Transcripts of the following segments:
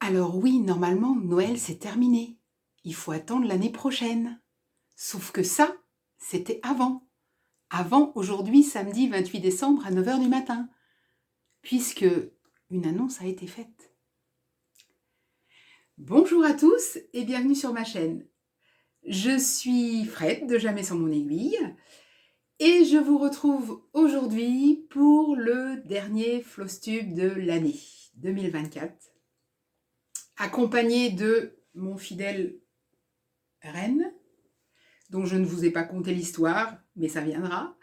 Alors oui, normalement, Noël, c'est terminé. Il faut attendre l'année prochaine. Sauf que ça, c'était avant. Avant, aujourd'hui, samedi 28 décembre à 9 h du matin. Puisque une annonce a été faite. Bonjour à tous et bienvenue sur ma chaîne. Je suis Fred de Jamais sans mon aiguille. Et je vous retrouve aujourd'hui pour le dernier Flowstube de l'année 2024. Accompagné de mon fidèle Ren, dont je ne vous ai pas conté l'histoire, mais ça viendra,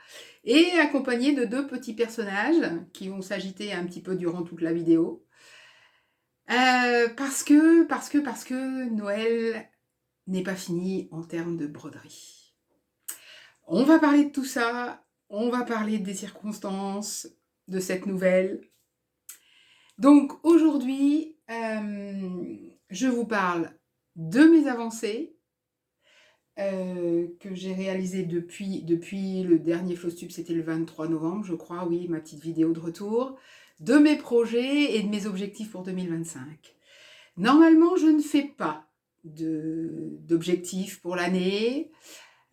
et accompagné de deux petits personnages qui vont s'agiter un petit peu durant toute la vidéo. Parce que Noël n'est pas fini en termes de broderie. On va parler de tout ça, on va parler des circonstances de cette nouvelle. Donc aujourd'hui, je vous parle de mes avancées que j'ai réalisées depuis le dernier Flowstube, c'était le 23 novembre, je crois, oui, ma petite vidéo de retour, de mes projets et de mes objectifs pour 2025. Normalement, je ne fais pas d'objectifs pour l'année,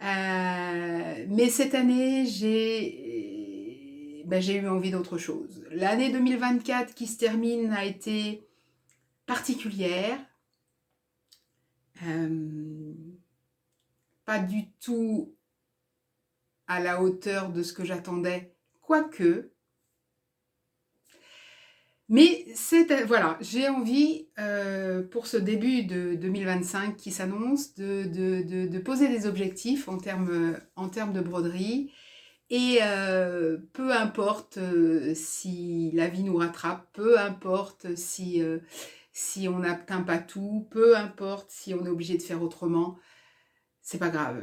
mais cette année, j'ai eu envie d'autre chose. L'année 2024 qui se termine a été particulière, pas du tout à la hauteur de ce que j'attendais, quoique. Mais voilà, j'ai envie, pour ce début de 2025 qui s'annonce, de poser des objectifs en termes de broderie. Et peu importe si la vie nous rattrape, peu importe si on n'atteint pas tout, peu importe si on est obligé de faire autrement, c'est pas grave.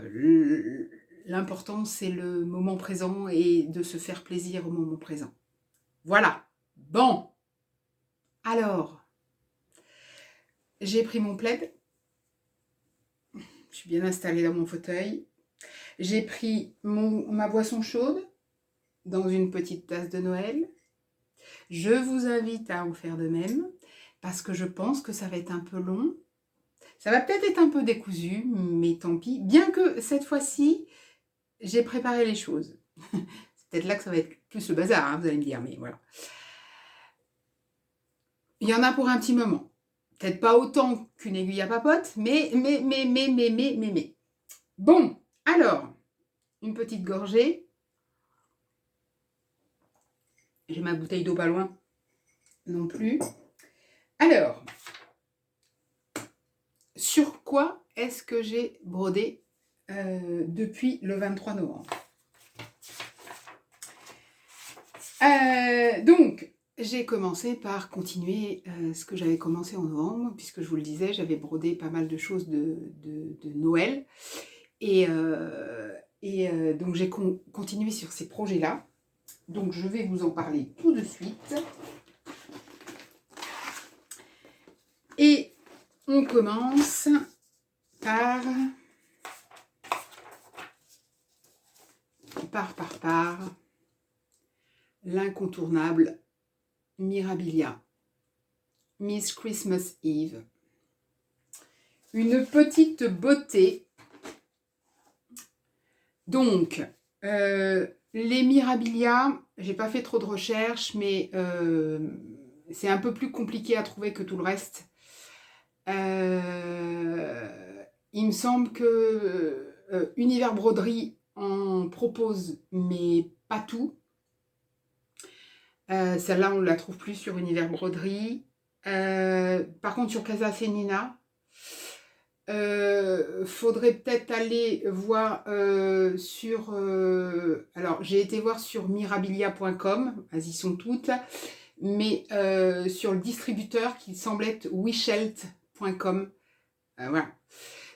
L'important, c'est le moment présent et de se faire plaisir au moment présent. Voilà. Bon. Alors, j'ai pris mon plaid. Je suis bien installée dans mon fauteuil. J'ai pris ma boisson chaude dans une petite tasse de Noël. Je vous invite à en faire de même parce que je pense que ça va être un peu long. Ça va peut-être être un peu décousu, mais tant pis. Bien que cette fois-ci, j'ai préparé les choses. C'est peut-être là que ça va être plus le bazar, hein, vous allez me dire, mais voilà. Il y en a pour un petit moment. Peut-être pas autant qu'une aiguille à papote, mais. Bon, alors, une petite gorgée. J'ai ma bouteille d'eau pas loin non plus. Alors, sur quoi est-ce que j'ai brodé depuis le 23 novembre? Donc, j'ai commencé par continuer ce que j'avais commencé en novembre, puisque je vous le disais, j'avais brodé pas mal de choses de Noël. Et donc, j'ai continué sur ces projets-là. Donc, je vais vous en parler tout de suite. Et on commence par l'incontournable Mirabilia, Miss Christmas Eve. Une petite beauté. Donc, les Mirabilia, j'ai pas fait trop de recherches, mais c'est un peu plus compliqué à trouver que tout le reste. Il me semble que Univers Broderie en propose, mais pas tout. Celle-là, on ne la trouve plus sur Univers Broderie. Par contre, sur Casa Fénina, faudrait peut-être aller voir sur... alors, j'ai été voir sur mirabilia.com, elles y sont toutes, mais sur le distributeur qui semble être wishelt.com. Voilà.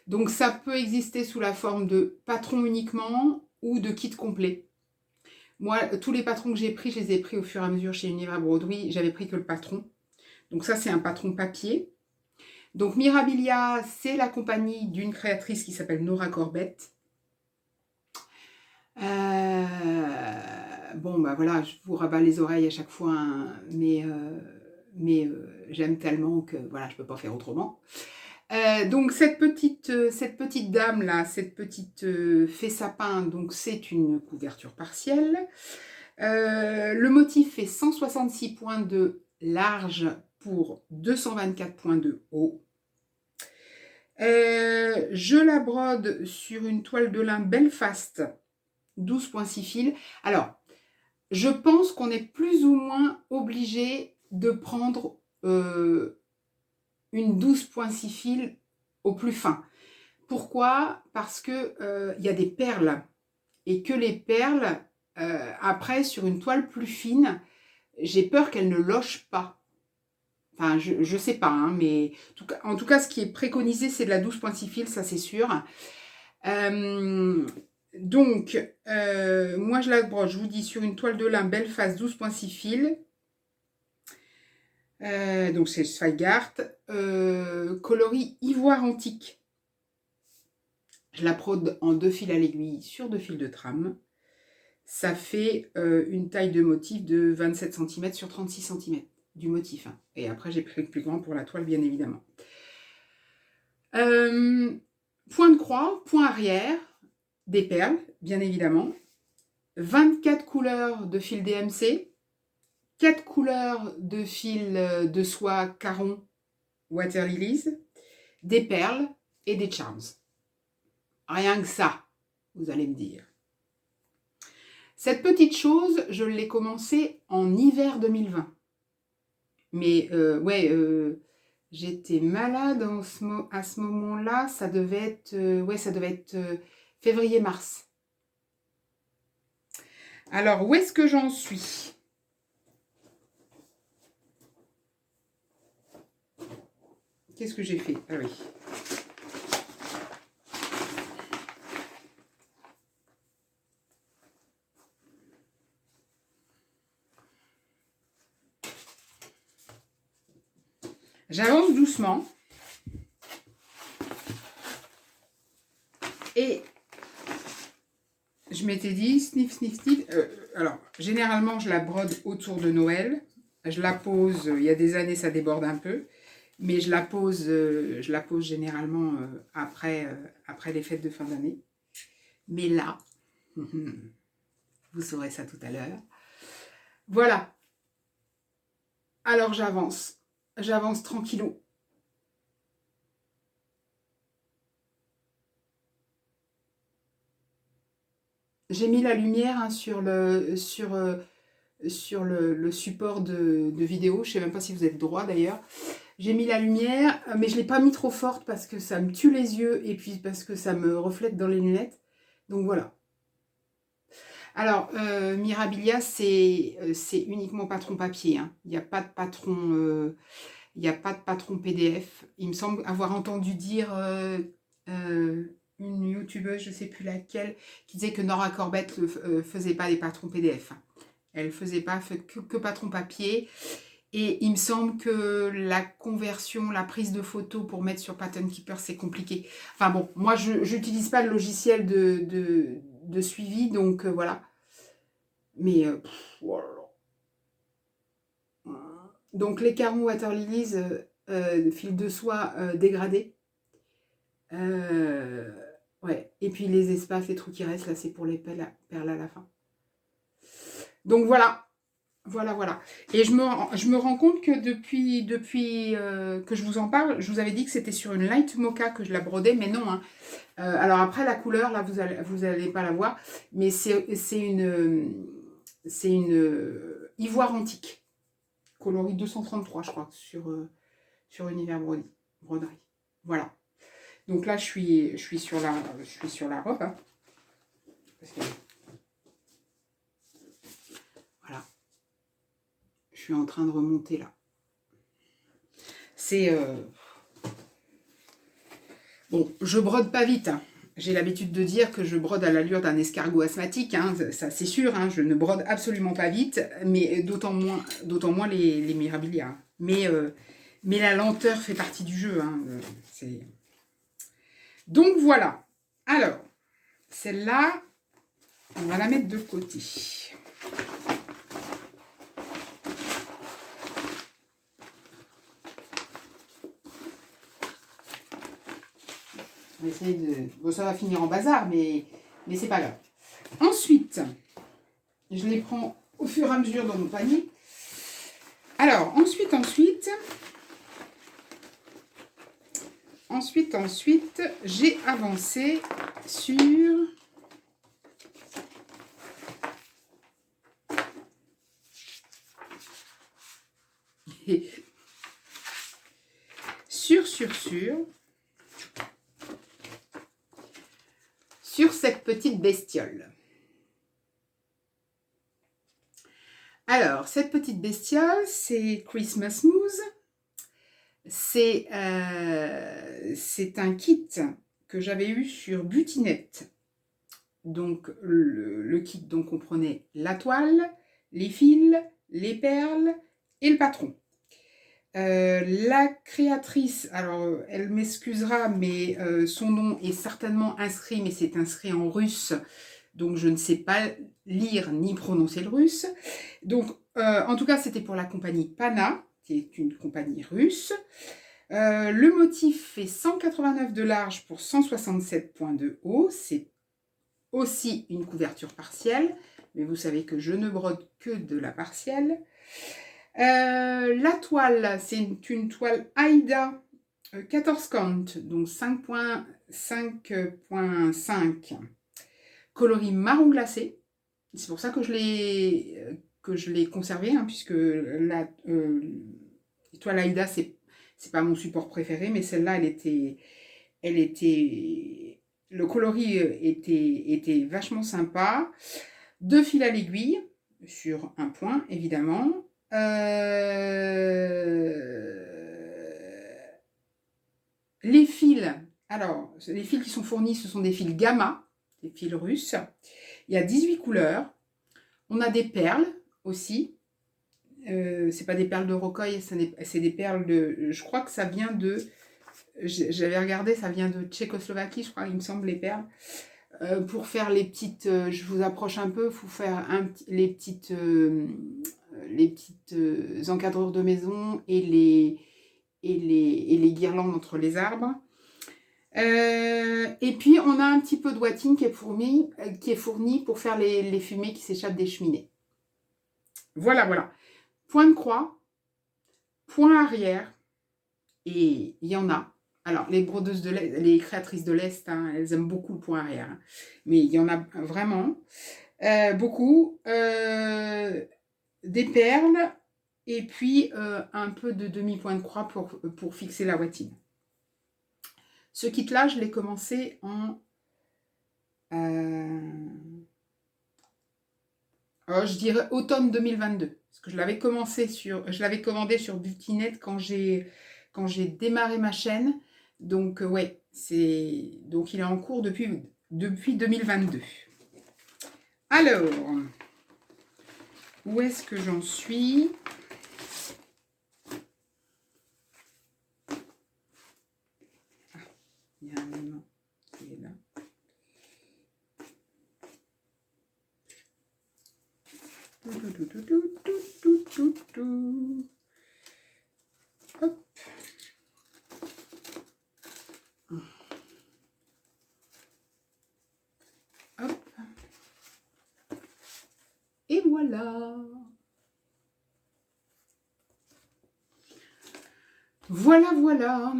Donc, ça peut exister sous la forme de patron uniquement ou de kit complet. Moi, tous les patrons que j'ai pris, je les ai pris au fur et à mesure chez Univers Broderie. J'avais pris que le patron. Donc ça, c'est un patron papier. Donc Mirabilia, c'est la compagnie d'une créatrice qui s'appelle Nora Corbett. Bon, bah voilà, je vous rabats les oreilles à chaque fois, hein, mais j'aime tellement que voilà, je ne peux pas faire autrement. Donc cette petite dame là, cette petite fée sapin, donc c'est une couverture partielle. Le motif fait 166 points de large pour 224 points de haut. Je la brode sur une toile de lin Belfast, 12,6 fils. Alors, je pense qu'on est plus ou moins obligé de prendre une 12,6 fils au plus fin. Pourquoi? Parce que y a des perles et que les perles, après, sur une toile plus fine, j'ai peur qu'elles ne lochent pas. Enfin, je sais pas, hein, mais en tout cas, ce qui est préconisé, c'est de la 12,6 fils, ça c'est sûr. Donc, moi je la brode, je vous dis, sur une toile de lin Belfast 12,6 fils. Donc c'est Zweigart, coloris ivoire antique. Je la brode en 2 fils à l'aiguille sur 2 fils de trame. Ça fait une taille de motif de 27 cm sur 36 cm du motif. Hein. Et après, j'ai pris le plus grand pour la toile, bien évidemment. Point de croix, point arrière, des perles, bien évidemment. 24 couleurs de fil DMC. 4 couleurs de fil de soie Caron Water Lilies. Des perles et des charms. Rien que ça, vous allez me dire. Cette petite chose, je l'ai commencée en hiver 2020. Mais j'étais malade à ce moment-là. Ça devait être février-mars. Alors, où est-ce que j'en suis? Qu'est-ce que j'ai fait? Ah oui. J'avance doucement. Et je m'étais dit, sniff, sniff, sniff. Alors, généralement, je la brode autour de Noël. Je la pose, il y a des années, ça déborde un peu. Mais je la pose généralement après les fêtes de fin d'année. Mais là, vous saurez ça tout à l'heure. Voilà. Alors, j'avance. J'avance tranquillou. J'ai mis la lumière hein, sur le support de vidéo. Je ne sais même pas si vous êtes droit d'ailleurs. J'ai mis la lumière, mais je ne l'ai pas mis trop forte parce que ça me tue les yeux et puis parce que ça me reflète dans les lunettes. Donc voilà. Alors, Mirabilia, c'est uniquement patron papier. Hein. Il n'y a pas de patron... il n'y a pas de patron PDF. Il me semble avoir entendu dire une youtubeuse, je ne sais plus laquelle, qui disait que Nora Corbett ne faisait pas des patrons PDF. Elle ne faisait pas que patron papier. Et il me semble que la conversion, la prise de photos pour mettre sur Pattern Keeper, c'est compliqué. Enfin bon, moi, je n'utilise pas le logiciel de suivi, donc voilà. Mais, voilà. Donc les Caron Water Lilies, fil de soie dégradé. Ouais. Et puis les espaces, les trous qui restent, là c'est pour les perles à la fin. Donc voilà. Voilà. Et je me rends compte que depuis que je vous en parle, je vous avais dit que c'était sur une light mocha que je la brodais, mais non. Hein. Alors après la couleur, là vous allez pas la voir, mais c'est une ivoire antique. Coloris 233, je crois, sur Univers Broderie. Voilà. Donc là, je suis sur la robe. Hein, parce que, voilà. Je suis en train de remonter là. C'est... Bon, je brode pas vite. Hein. J'ai l'habitude de dire que je brode à l'allure d'un escargot asthmatique, hein, ça c'est sûr, hein, je ne brode absolument pas vite, mais d'autant moins les Mirabilia. Hein. Mais la lenteur fait partie du jeu. Hein, donc voilà. Alors, celle-là, on va la mettre de côté. On va essayer de... Bon, ça va finir en bazar, mais c'est pas grave. Ensuite, je les prends au fur et à mesure dans mon panier. Alors, ensuite, j'ai avancé sur... sur cette petite bestiole. Alors, cette petite bestiole, c'est Christmas Mousse. C'est un kit que j'avais eu sur Butinette. Donc, le kit donc, comprenait la toile, les fils, les perles et le patron. La créatrice, alors elle m'excusera, mais son nom est certainement inscrit, mais c'est inscrit en russe, donc je ne sais pas lire ni prononcer le russe. Donc, en tout cas, c'était pour la compagnie Pana, qui est une compagnie russe. Le motif fait 189 de large pour 167 points de haut. C'est aussi une couverture partielle, mais vous savez que je ne brode que de la partielle. La toile, c'est une toile Aida 14 count, donc 5.5, coloris marron glacé. C'est pour ça que je l'ai conservé, hein, puisque la toile Aida, c'est pas mon support préféré, mais celle-là, le coloris était vachement sympa. 2 fils à l'aiguille, sur un point, évidemment. Les fils, alors, les fils qui sont fournis, ce sont des fils gamma, des fils russes. Il y a 18 couleurs. On a des perles aussi. C'est pas des perles de rocaille, c'est des perles de... Je crois que ça vient de... J'avais regardé, ça vient de Tchécoslovaquie, je crois, il me semble, les perles. Pour faire les petites... je vous approche un peu, il faut faire les petites encadreurs de maison et les guirlandes entre les arbres. Et puis, on a un petit peu de ouatine qui est fourni pour faire les fumées qui s'échappent des cheminées. Voilà, voilà. Point de croix, point arrière, et il y en a. Alors, les brodeuses de l'Est, les créatrices de l'Est, hein, elles aiment beaucoup le point arrière. Hein. Mais il y en a vraiment beaucoup. Des perles, et puis un peu de demi-point de croix pour fixer la ouatine. Ce kit-là, je l'ai commencé en... je dirais automne 2022. Parce que je l'avais commandé sur Butinette quand j'ai démarré ma chaîne. Donc, ouais, donc il est en cours depuis 2022. Alors, où est-ce que j'en suis ? Il y a un élément qui est là. Hop. Hop. Et voilà. Voilà, voilà.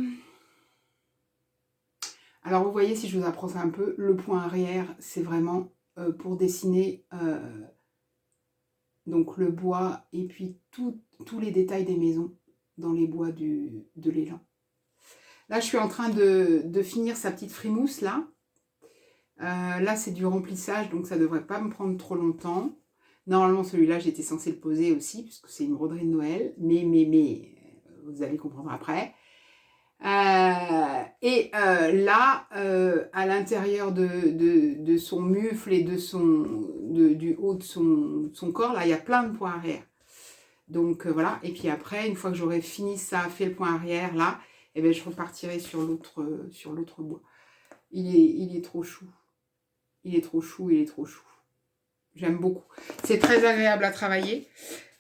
Alors, vous voyez, si je vous approche un peu, le point arrière, c'est vraiment pour dessiner donc le bois et puis tous les détails des maisons dans les bois de l'élan. Là, je suis en train de finir sa petite frimousse, là. Là, c'est du remplissage, donc ça ne devrait pas me prendre trop longtemps. Normalement, celui-là, j'étais censée le poser aussi, puisque c'est une broderie de Noël. Mais, vous allez comprendre après. Là, à l'intérieur de son mufle et du haut de son corps, là, il y a plein de points arrière. Donc, voilà. Et puis après, une fois que j'aurai fini ça, fait le point arrière, là, eh bien, je repartirai sur l'autre bois. Il est trop chou. Il est trop chou, il est trop chou. J'aime beaucoup. C'est très agréable à travailler.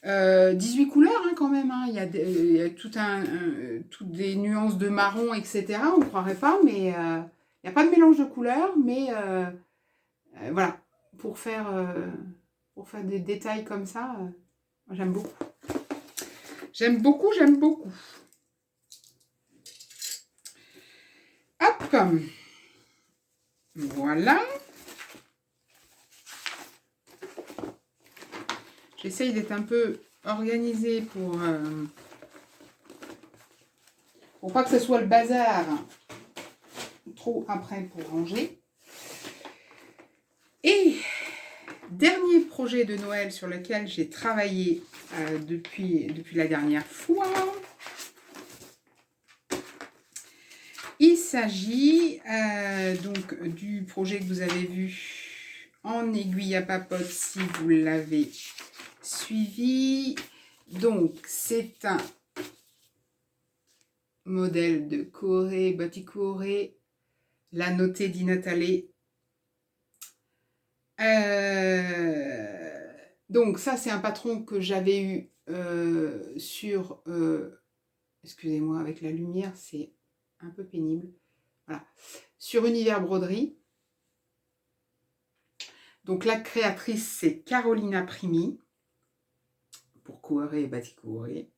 18 couleurs hein, quand même. Hein. Il y a toutes des nuances de marron, etc. On ne croirait pas, mais Il n'y a pas de mélange de couleurs, mais voilà, pour faire des détails comme ça, j'aime beaucoup. J'aime beaucoup, j'aime beaucoup. Hop, voilà. J'essaye d'être un peu organisée pour pas que ce soit le bazar trop après pour ranger. Et dernier projet de Noël sur lequel j'ai travaillé depuis la dernière fois. Il s'agit donc du projet que vous avez vu en aiguille à papote si vous l'avez suivi. Donc, c'est un modèle de Corée, Batik Corée, la notée di Natale. Donc, ça, c'est un patron que j'avais eu sur... excusez-moi, avec la lumière, c'est un peu pénible. Voilà. Sur Univers Broderie. Donc, la créatrice, c'est Carolina Primi, pour Corée et Batik Corée.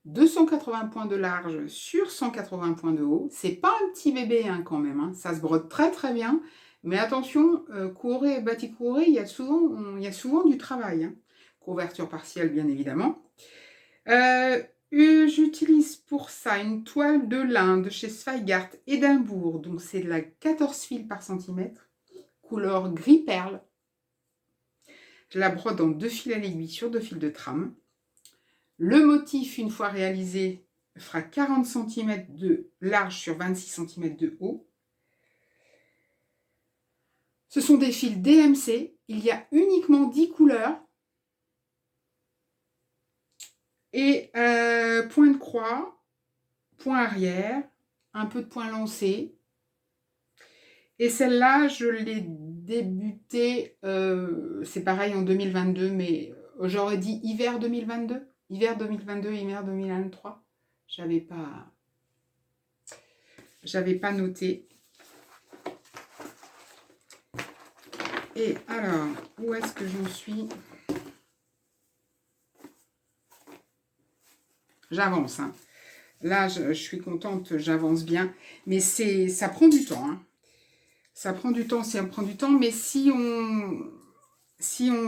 280 points de large sur 180 points de haut. C'est pas un petit bébé hein, quand même. Hein. Ça se brode très très bien. Mais attention, Corée et Batik Corée, il y a souvent du travail. Hein. Couverture partielle, bien évidemment. J'utilise pour ça une toile de lin de chez Zweigart Édimbourg. Donc c'est de la 14 fils par centimètre. Couleur gris perle. Je la brode en 2 fils à l'aiguille sur 2 fils de trame. Le motif, une fois réalisé, fera 40 cm de large sur 26 cm de haut. Ce sont des fils DMC. Il y a uniquement 10 couleurs. Et point de croix, point arrière, un peu de point lancé. Et celle-là, je l'ai débutée, c'est pareil en 2022, mais j'aurais dit hiver 2022. Hiver 2022, hiver 2023. J'avais pas noté. Et alors, où est-ce que j'en suis? J'avance. Hein. Là, je suis contente, j'avance bien. Mais ça prend du temps. Hein. Ça prend du temps, mais si on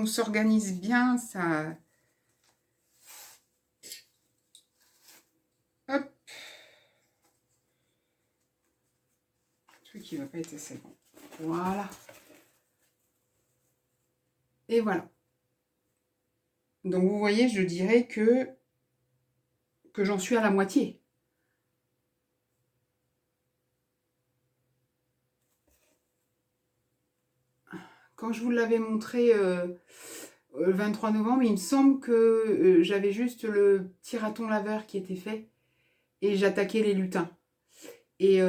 s'organise bien, ça... Hop. Le truc qui ne va pas être assez bon. Voilà. Et voilà. Donc, vous voyez, je dirais que j'en suis à la moitié. Quand je vous l'avais montré le 23 novembre, il me semble que j'avais juste le petit raton laveur qui était fait et j'attaquais les lutins. Et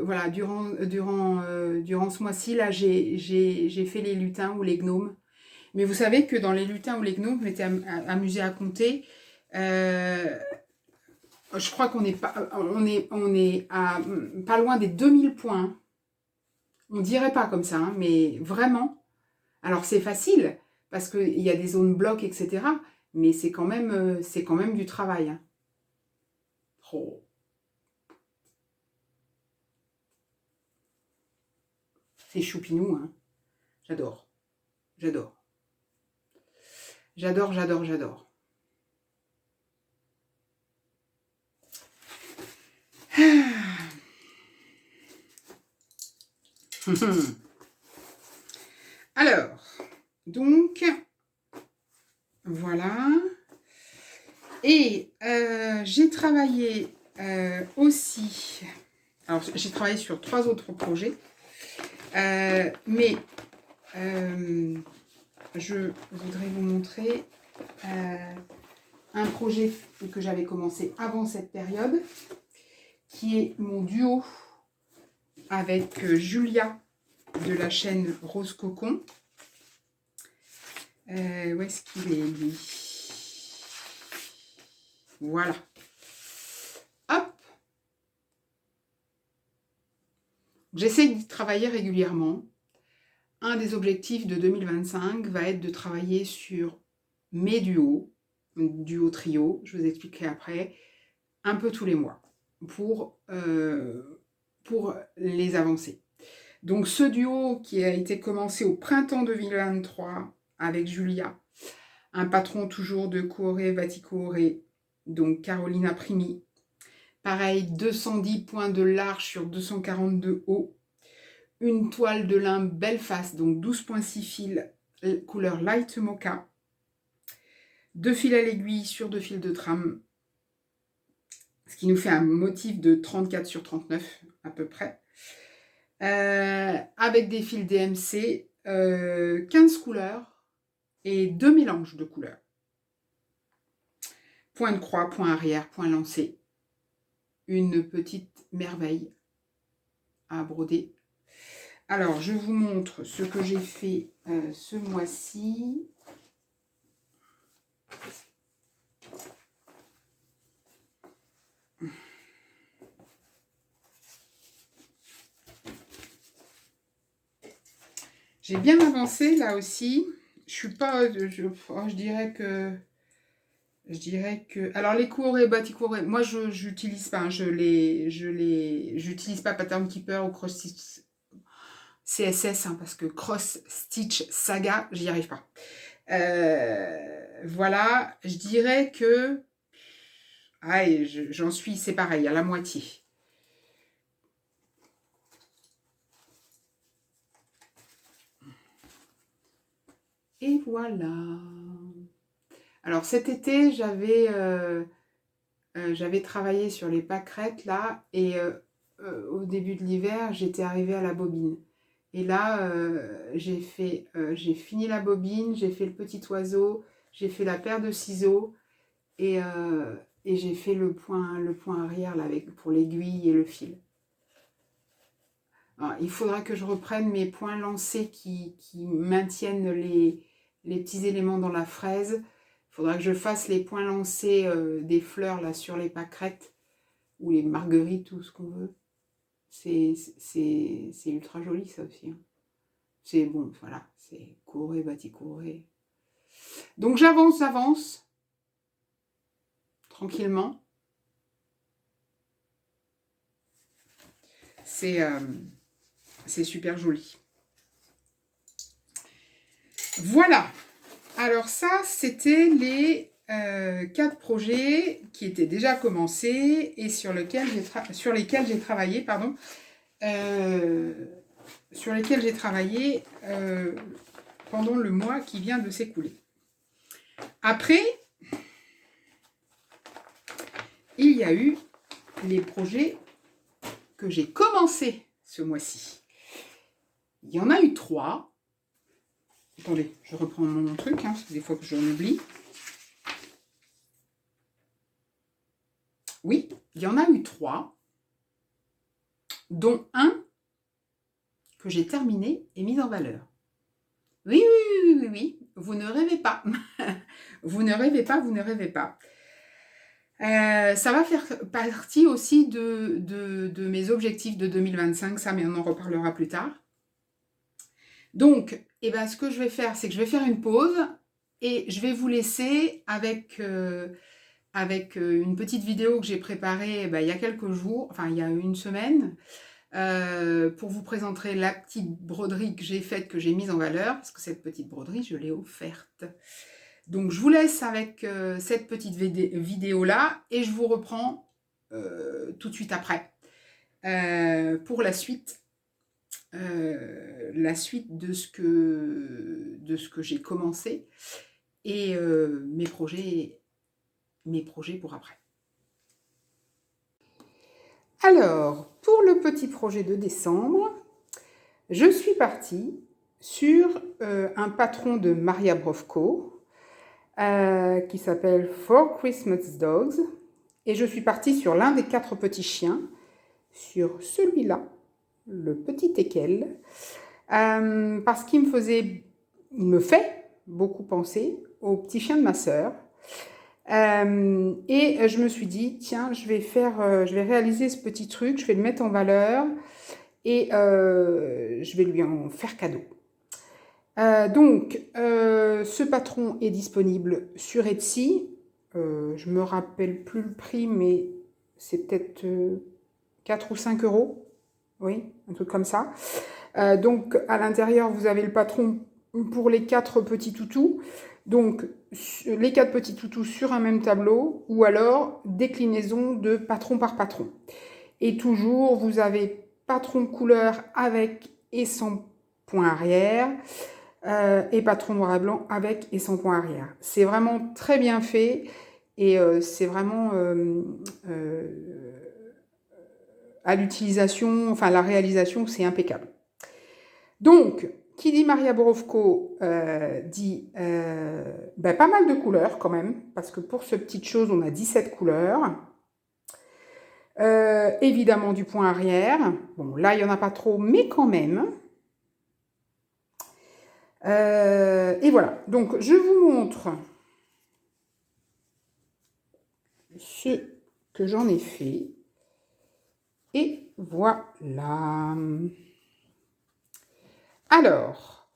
voilà, durant ce mois-ci, là, j'ai fait les lutins ou les gnomes. Mais vous savez que dans les lutins ou les gnomes, je m'étais amusée à compter. Je crois qu'on est à pas loin des 2000 points. On dirait pas comme ça, hein, mais vraiment. Alors c'est facile, parce qu'il y a des zones blocs, etc. Mais c'est quand même du travail. Hein. Oh. C'est choupinou, hein. J'adore. J'adore. J'adore, j'adore, j'adore. Alors, donc, voilà. Et j'ai travaillé aussi... Alors, j'ai travaillé sur 3 autres projets. Mais je voudrais vous montrer un projet que j'avais commencé avant cette période, qui est mon duo avec Julia de la chaîne Rose Cocon. Où est-ce qu'il est, lui? Voilà. Hop. J'essaie d'y travailler régulièrement. Un des objectifs de 2025 va être de travailler sur mes duos, duo trio, je vous expliquerai après, un peu tous les mois pour les avancer. Donc ce duo qui a été commencé au printemps 2023 avec Julia, un patron toujours de Cooré Vaticooré, donc Carolina Primi. Pareil, 210 points de large sur 242 haut. Une toile de lin Belfast, donc 12,6 fils, couleur light mocha. 2 fils à l'aiguille sur 2 fils de trame, ce qui nous fait un motif de 34 sur 39 à peu près. Avec des fils DMC, 15 couleurs et 2 mélanges de couleurs. Point de croix, point arrière, point lancé. Une petite merveille à broder. Alors, je vous montre ce que j'ai fait ce mois-ci. J'ai bien avancé là aussi. Je suis pas, je dirais que, alors les Cooré, Batik-Cooré, moi je n'utilise pas, j'utilise pas Pattern Keeper ou Cross Stitch CSS parce que Cross Stitch Saga, j'y arrive pas. Voilà, je dirais que, j'en suis, c'est pareil, à la moitié. Et voilà. Alors cet été, j'avais travaillé sur les pâquerettes là, et au début de l'hiver, j'étais arrivée à la bobine. Et là, j'ai fini la bobine, j'ai fait le petit oiseau, j'ai fait la paire de ciseaux, et j'ai fait le point arrière là, pour l'aiguille et le fil. Alors, il faudra que je reprenne mes points lancés qui maintiennent les petits éléments dans la fraise. Il faudra que je fasse les points lancés des fleurs là sur les pâquerettes ou les marguerites ou ce qu'on veut. C'est ultra joli ça aussi. Hein. C'est bon, voilà, c'est Cooré, Batik-Cooré. Donc j'avance, tranquillement. C'est super joli. Voilà. Alors ça, c'était les 4 projets qui étaient déjà commencés et sur lesquels j'ai travaillé, pendant le mois qui vient de s'écouler. Après, il y a eu les projets que j'ai commencés ce mois-ci. Il y en a eu 3. Attendez, je reprends mon truc, parce que des fois que j'en oublie. Oui, il y en a eu 3, dont un que j'ai terminé et mis en valeur. Oui, vous ne rêvez pas. Vous ne rêvez pas. Ça va faire partie aussi de mes objectifs de 2025, ça, mais on en reparlera plus tard. Donc, ce que je vais faire, c'est que je vais faire une pause et je vais vous laisser avec une petite vidéo que j'ai préparée il y a quelques jours, enfin il y a une semaine, pour vous présenter la petite broderie que j'ai faite, que j'ai mise en valeur, parce que cette petite broderie, je l'ai offerte. Donc je vous laisse avec cette petite vidéo-là et je vous reprends tout de suite après pour la suite de ce que j'ai commencé et mes projets pour après. Alors, pour le petit projet de décembre, je suis partie sur un patron de Maria Brovko qui s'appelle For Christmas Dogs, et je suis partie sur l'un des 4 petits chiens, sur celui-là, le petit teckel, parce qu'il me fait beaucoup penser au petit chien de ma sœur. Et je me suis dit, tiens, je vais réaliser ce petit truc, je vais le mettre en valeur et je vais lui en faire cadeau. Ce patron est disponible sur Etsy. Je me rappelle plus le prix, mais c'est peut-être 4 ou 5 euros. Oui, un truc comme ça. Donc, à l'intérieur, vous avez le patron pour les 4 petits toutous. Donc, les 4 petits toutous sur un même tableau, ou alors déclinaison de patron par patron. Et toujours, vous avez patron couleur avec et sans point arrière, et patron noir et blanc avec et sans point arrière. C'est vraiment très bien fait, et c'est vraiment à l'utilisation, enfin la réalisation, c'est impeccable. Donc, qui dit Maria Borowko dit pas mal de couleurs quand même, parce que pour ce petite chose, on a 17 couleurs. Évidemment du point arrière. Bon, là, il n'y en a pas trop, mais quand même. Et voilà. Donc, je vous montre ce que j'en ai fait. Et voilà. Alors,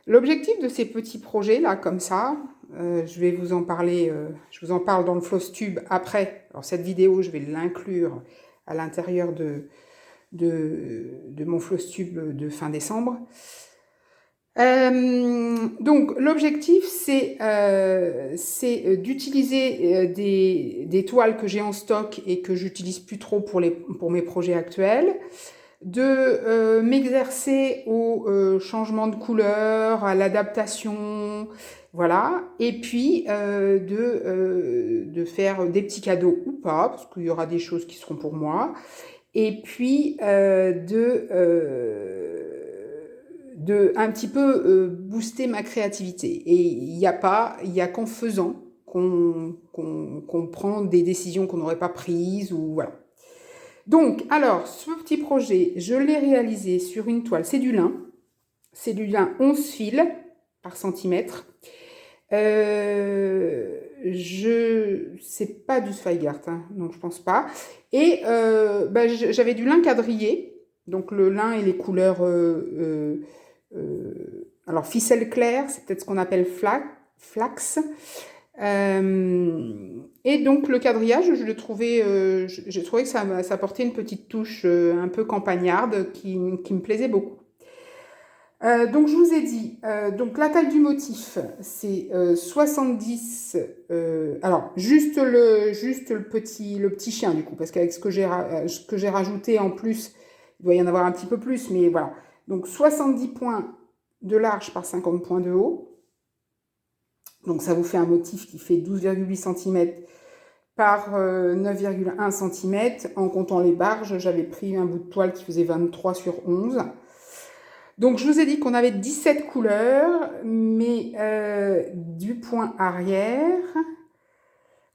l'objectif de ces petits projets là, comme ça, je vais vous en parler, je vous en parle dans le Flosstube après. Alors cette vidéo, je vais l'inclure à l'intérieur de mon Flosstube de fin décembre. Donc l'objectif, c'est d'utiliser des toiles que j'ai en stock et que j'utilise plus trop pour mes projets actuels, de m'exercer au changement de couleur, à l'adaptation, voilà, et puis de faire des petits cadeaux ou pas, parce qu'il y aura des choses qui seront pour moi, et puis de un petit peu booster ma créativité. Et il n'y a qu'en faisant qu'on prend des décisions qu'on n'aurait pas prises, ou voilà. Donc, alors, ce petit projet, je l'ai réalisé sur une toile, c'est du lin 11 fils par centimètre. C'est pas du Zweigart, hein, donc je pense pas. Et j'avais du lin quadrillé, donc le lin et les couleurs, alors ficelle claire, c'est peut-être ce qu'on appelle flax. Et donc le quadrillage, j'ai trouvé que ça apportait une petite touche un peu campagnarde qui me plaisait beaucoup. Donc je vous ai dit, donc la taille du motif, c'est 70, alors juste le petit chien du coup, parce qu'avec ce que j'ai rajouté en plus, il doit y en avoir un petit peu plus, mais voilà. Donc 70 points de large par 50 points de haut. Donc ça vous fait un motif qui fait 12,8 cm par 9,1 cm. En comptant les barges, j'avais pris un bout de toile qui faisait 23 sur 11. Donc je vous ai dit qu'on avait 17 couleurs, mais du point arrière,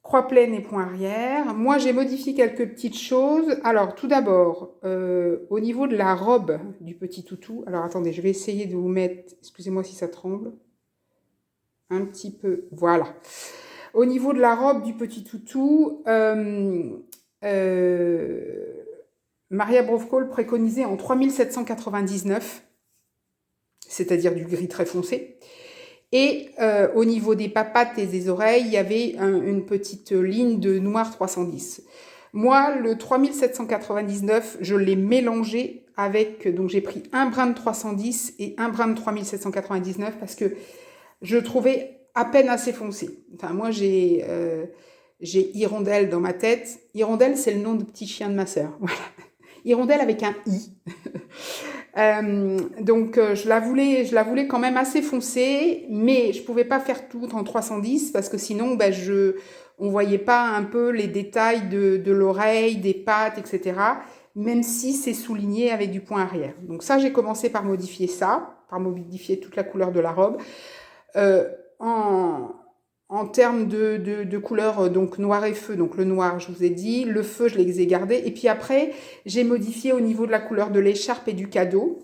croix pleine et point arrière. Moi j'ai modifié quelques petites choses. Alors tout d'abord, au niveau de la robe du petit toutou, alors attendez, je vais essayer de vous mettre, excusez-moi si ça tremble, un petit peu, voilà. Au niveau de la robe du petit toutou, Maria Borowko le préconisait en 3799, c'est-à-dire du gris très foncé. Et au niveau des papates et des oreilles, il y avait une petite ligne de noir 310. Moi, le 3799, je l'ai mélangé avec, donc j'ai pris un brin de 310 et un brin de 3799 parce que je trouvais à peine assez foncé. Enfin, moi, j'ai Hirondelle dans ma tête. Hirondelle, c'est le nom de petit chien de ma sœur. Voilà. Hirondelle avec un I. Donc, je la voulais quand même assez foncée, mais je pouvais pas faire tout en 310 parce que sinon, on voyait pas un peu les détails de l'oreille, des pattes, etc. Même si c'est souligné avec du point arrière. Donc ça, j'ai commencé par modifier ça, par modifier toute la couleur de la robe. En termes de couleur, donc noir et feu, donc le noir, je vous ai dit, le feu, je les ai gardés. Et puis après, j'ai modifié au niveau de la couleur de l'écharpe et du cadeau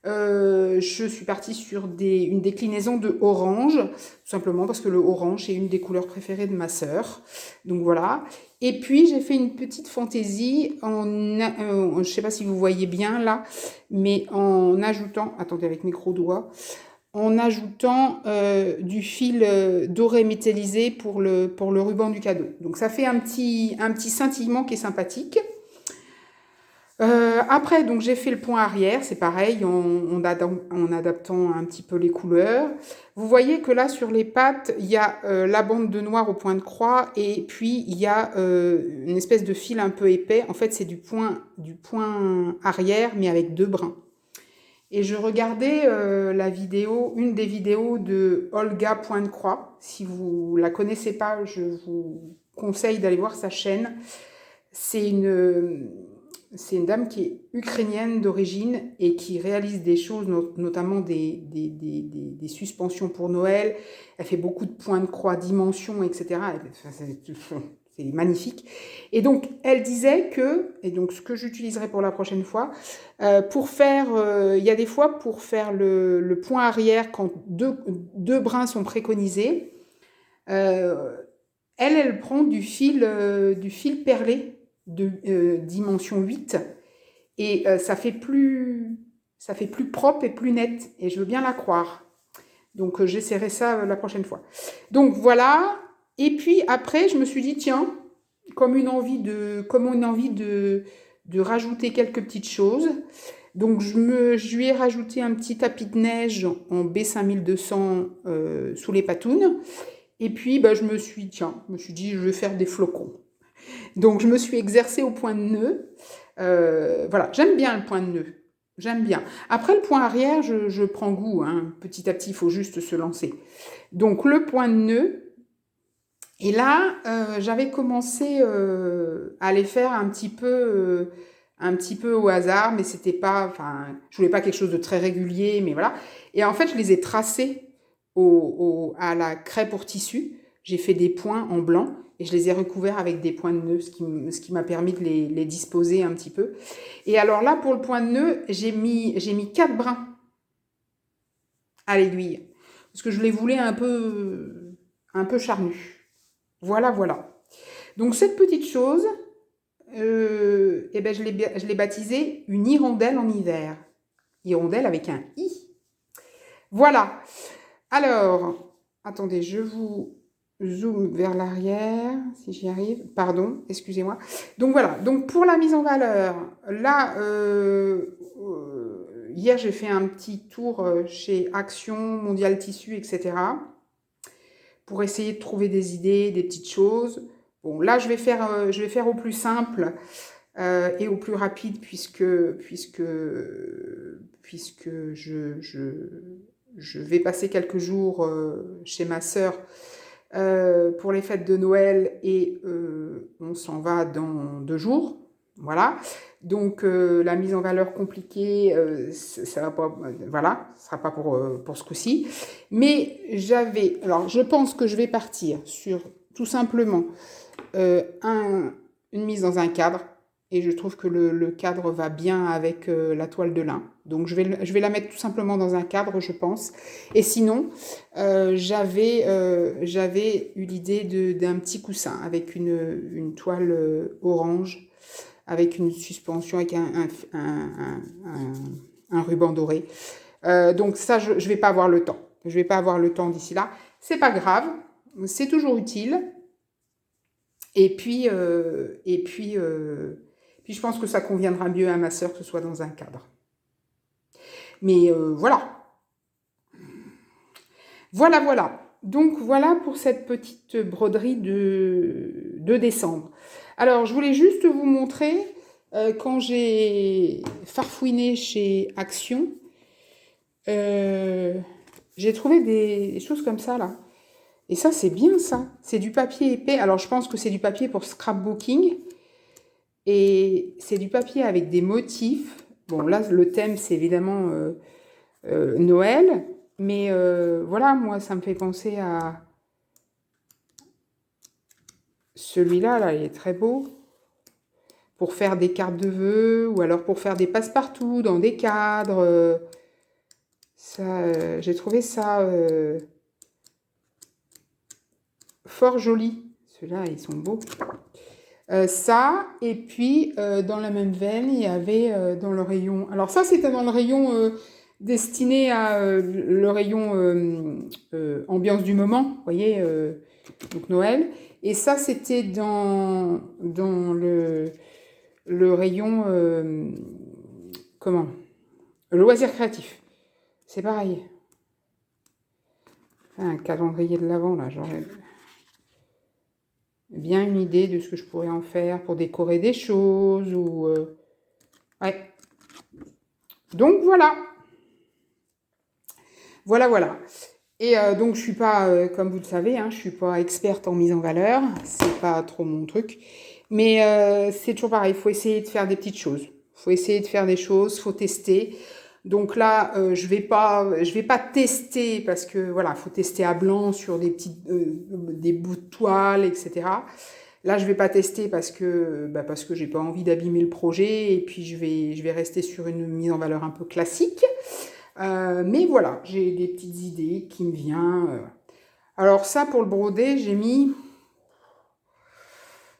Je suis partie sur une déclinaison de orange, tout simplement parce que le orange est une des couleurs préférées de ma sœur. Donc voilà. Et puis j'ai fait une petite fantaisie je ne sais pas si vous voyez bien là, mais en ajoutant, attendez avec mes gros doigts, en ajoutant du fil doré métallisé pour le ruban du cadeau. Donc ça fait un petit scintillement qui est sympathique. Après, donc j'ai fait le point arrière, c'est pareil, en adaptant un petit peu les couleurs. Vous voyez que là, sur les pattes, il y a la bande de noir au point de croix, et puis il y a une espèce de fil un peu épais. En fait, c'est du point arrière, mais avec 2 brins. Et je regardais une des vidéos de Olga Point de Croix. Si vous la connaissez pas, je vous conseille d'aller voir sa chaîne. C'est une dame qui est ukrainienne d'origine et qui réalise des choses, notamment des suspensions pour Noël. Elle fait beaucoup de points de croix, dimensions, etc. C'est magnifique. Et donc, elle disait que, et donc ce que j'utiliserai pour la prochaine fois, il y a des fois pour faire le point arrière, quand deux brins sont préconisés, elle prend du fil perlé de dimension 8 et ça fait plus propre et plus net, et je veux bien la croire. Donc j'essaierai ça la prochaine fois. Donc voilà. Et puis après, je me suis dit, tiens, comme une envie de rajouter quelques petites choses. Donc je lui ai rajouté un petit tapis de neige en B5200 sous les patounes. Et puis je me suis dit, je vais faire des flocons. Donc je me suis exercée au point de nœud. Voilà, j'aime bien le point de nœud. J'aime bien. Après le point arrière, je prends goût. Hein. Petit à petit, il faut juste se lancer. Donc le point de nœud. Et là, j'avais commencé à les faire un petit peu au hasard, mais c'était pas, enfin, je voulais pas quelque chose de très régulier, mais voilà. Et en fait, je les ai tracés à la craie pour tissu. J'ai fait des points en blanc et je les ai recouverts avec des points de nœud, ce qui m'a permis de les disposer un petit peu. Et alors là, pour le point de nœud, j'ai mis 4 brins à l'aiguille, parce que je les voulais un peu charnus. Voilà, voilà. Donc cette petite chose, je l'ai baptisée une hirondelle en hiver. Hirondelle avec un i. Voilà. Alors, attendez, je vous zoome vers l'arrière, si j'y arrive. Pardon, excusez-moi. Donc voilà, donc pour la mise en valeur, là, hier j'ai fait un petit tour chez Action, Mondial Tissu, etc. pour essayer de trouver des idées, des petites choses. Bon, là, je vais faire au plus simple et au plus rapide puisque je vais passer quelques jours chez ma sœur pour les fêtes de Noël et on s'en va dans 2 jours. Voilà. Donc la mise en valeur compliquée, ça va pas, voilà, ce sera pas pour ce coup-ci. Mais alors je pense que je vais partir sur tout simplement une mise dans un cadre, et je trouve que le cadre va bien avec la toile de lin. Donc je vais la mettre tout simplement dans un cadre, je pense. Et sinon, j'avais eu l'idée d'un petit coussin avec une toile orange, avec une suspension, avec un ruban doré. Donc ça, je ne vais pas avoir le temps. Je vais pas avoir le temps d'ici là. C'est pas grave, c'est toujours utile. Et puis je pense que ça conviendra mieux à ma sœur que ce soit dans un cadre. Mais voilà. Voilà. Donc voilà pour cette petite broderie de décembre. Alors je voulais juste vous montrer quand j'ai farfouiné chez Action, j'ai trouvé des choses comme ça là. Et ça c'est bien ça. C'est du papier épais. Alors je pense que c'est du papier pour scrapbooking. Et c'est du papier avec des motifs. Bon là le thème c'est évidemment Noël. Mais voilà, moi, ça me fait penser à celui-là, là, il est très beau. Pour faire des cartes de vœux, ou alors pour faire des passe-partout dans des cadres. Ça, j'ai trouvé ça fort joli. Ceux-là, ils sont beaux. Ça, et puis dans la même veine, il y avait dans le rayon... Alors ça, c'était dans le rayon destiné à le rayon ambiance du moment, vous voyez, donc Noël. Et ça, c'était dans le rayon... comment? Loisirs créatifs. C'est pareil. Un calendrier de l'Avent, là, j'aurais bien une idée de ce que je pourrais en faire pour décorer des choses ou... ouais. Donc, voilà. Voilà. Et donc, je suis pas, comme vous le savez, hein, je suis pas experte en mise en valeur. C'est pas trop mon truc. Mais c'est toujours pareil, il faut essayer de faire des petites choses. Il faut essayer de faire des choses, il faut tester. Donc là, je vais pas tester parce que voilà, il faut tester à blanc sur des bouts de toile, etc. Là, je vais pas tester parce que j'ai pas envie d'abîmer le projet et puis je vais rester sur une mise en valeur un peu classique. Mais voilà, j'ai des petites idées qui me viennent. Alors ça, pour le broder,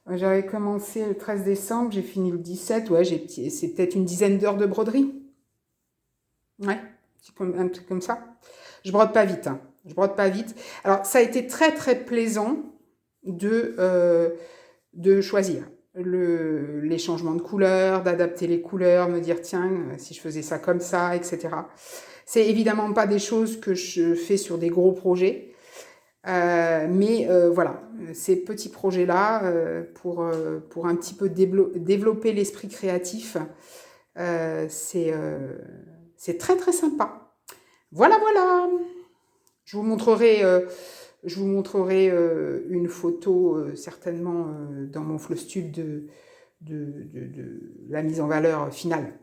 j'avais commencé le 13 décembre, j'ai fini le 17. Ouais, c'est peut-être une dizaine d'heures de broderie. Ouais, un truc comme ça. Je brode pas vite, hein. Je brode pas vite. Alors, ça a été très, très plaisant de choisir les changements de couleurs, d'adapter les couleurs, me dire, tiens, si je faisais ça comme ça, etc. C'est évidemment pas des choses que je fais sur des gros projets. Mais voilà, ces petits projets-là, pour un petit peu développer l'esprit créatif, c'est très très sympa. Voilà. Je vous montrerai, une photo certainement dans mon Flowstube de la mise en valeur finale.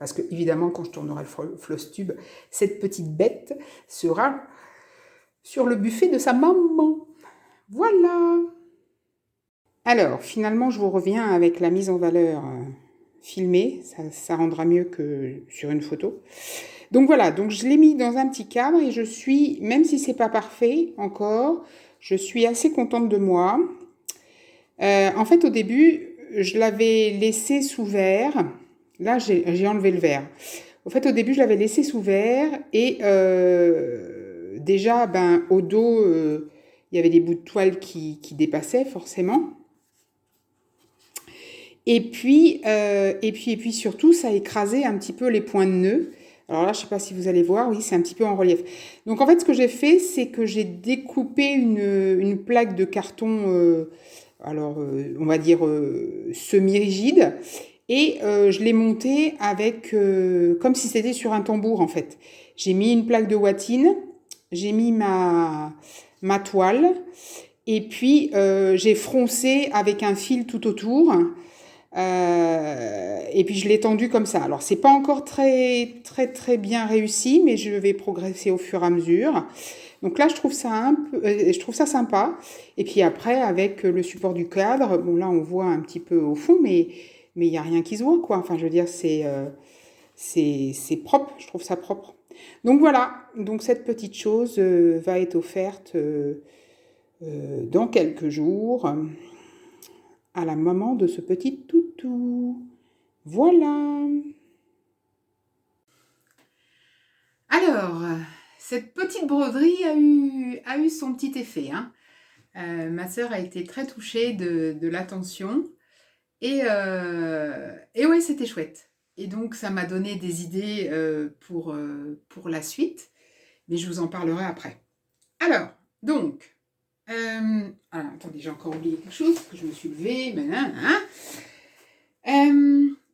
Parce que évidemment, quand je tournerai le Flowstube, cette petite bête sera sur le buffet de sa maman. Voilà. Alors, finalement, je vous reviens avec la mise en valeur filmée. Ça rendra mieux que sur une photo. Donc voilà, donc je l'ai mis dans un petit cadre et je suis, même si c'est pas parfait encore, je suis assez contente de moi. En fait, au début, je l'avais laissé sous verre. Là, j'ai enlevé le verre. En fait, au début, je l'avais laissé sous verre et déjà, au dos, il y avait des bouts de toile qui dépassaient forcément. Et puis surtout, ça écrasait un petit peu les points de nœud. Alors là, je ne sais pas si vous allez voir, oui, c'est un petit peu en relief. Donc en fait, ce que j'ai fait, c'est que j'ai découpé une plaque de carton, on va dire semi-rigide, et je l'ai montée avec, comme si c'était sur un tambour en fait. J'ai mis une plaque de watine, j'ai mis ma toile, et puis j'ai froncé avec un fil tout autour. Et puis je l'ai tendu comme ça. Alors c'est pas encore très très très bien réussi, mais je vais progresser au fur et à mesure. Donc là je trouve ça sympa. Et puis après avec le support du cadre, bon là on voit un petit peu au fond, mais il y a rien qui se voit quoi. Enfin je veux dire c'est propre. Je trouve ça propre. Donc voilà. Donc cette petite chose va être offerte dans quelques jours à la maman de ce petit toutou. Voilà. Alors, cette petite broderie a eu son petit effet, hein. Ma sœur a été très touchée de l'attention et ouais, c'était chouette. Et donc, ça m'a donné des idées pour la suite, mais je vous en parlerai après. Alors, donc, attendez, j'ai encore oublié quelque chose, que je me suis levée,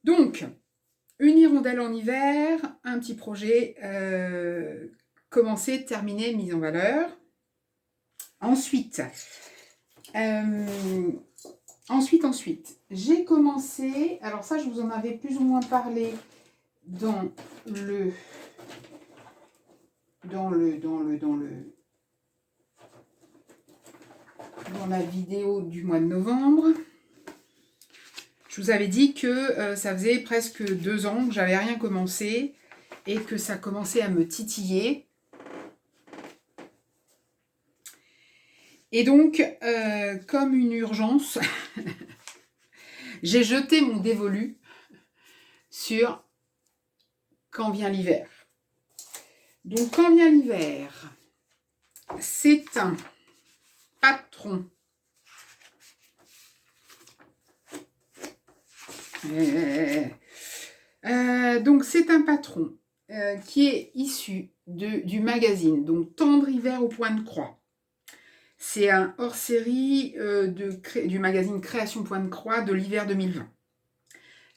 donc, une hirondelle en hiver, un petit projet, commencer, terminer, mise en valeur. Ensuite, j'ai commencé, alors ça je vous en avais plus ou moins parlé dans la vidéo du mois de novembre. Je vous avais dit que ça faisait presque 2 ans que j'avais rien commencé et que ça commençait à me titiller. Et donc, comme une urgence, j'ai jeté mon dévolu sur quand vient l'hiver. Donc, quand vient l'hiver, c'est un patron. Donc, c'est un patron qui est issu du magazine, donc Tendre hiver au point de croix. C'est un hors-série du magazine Création Point de Croix de l'hiver 2020.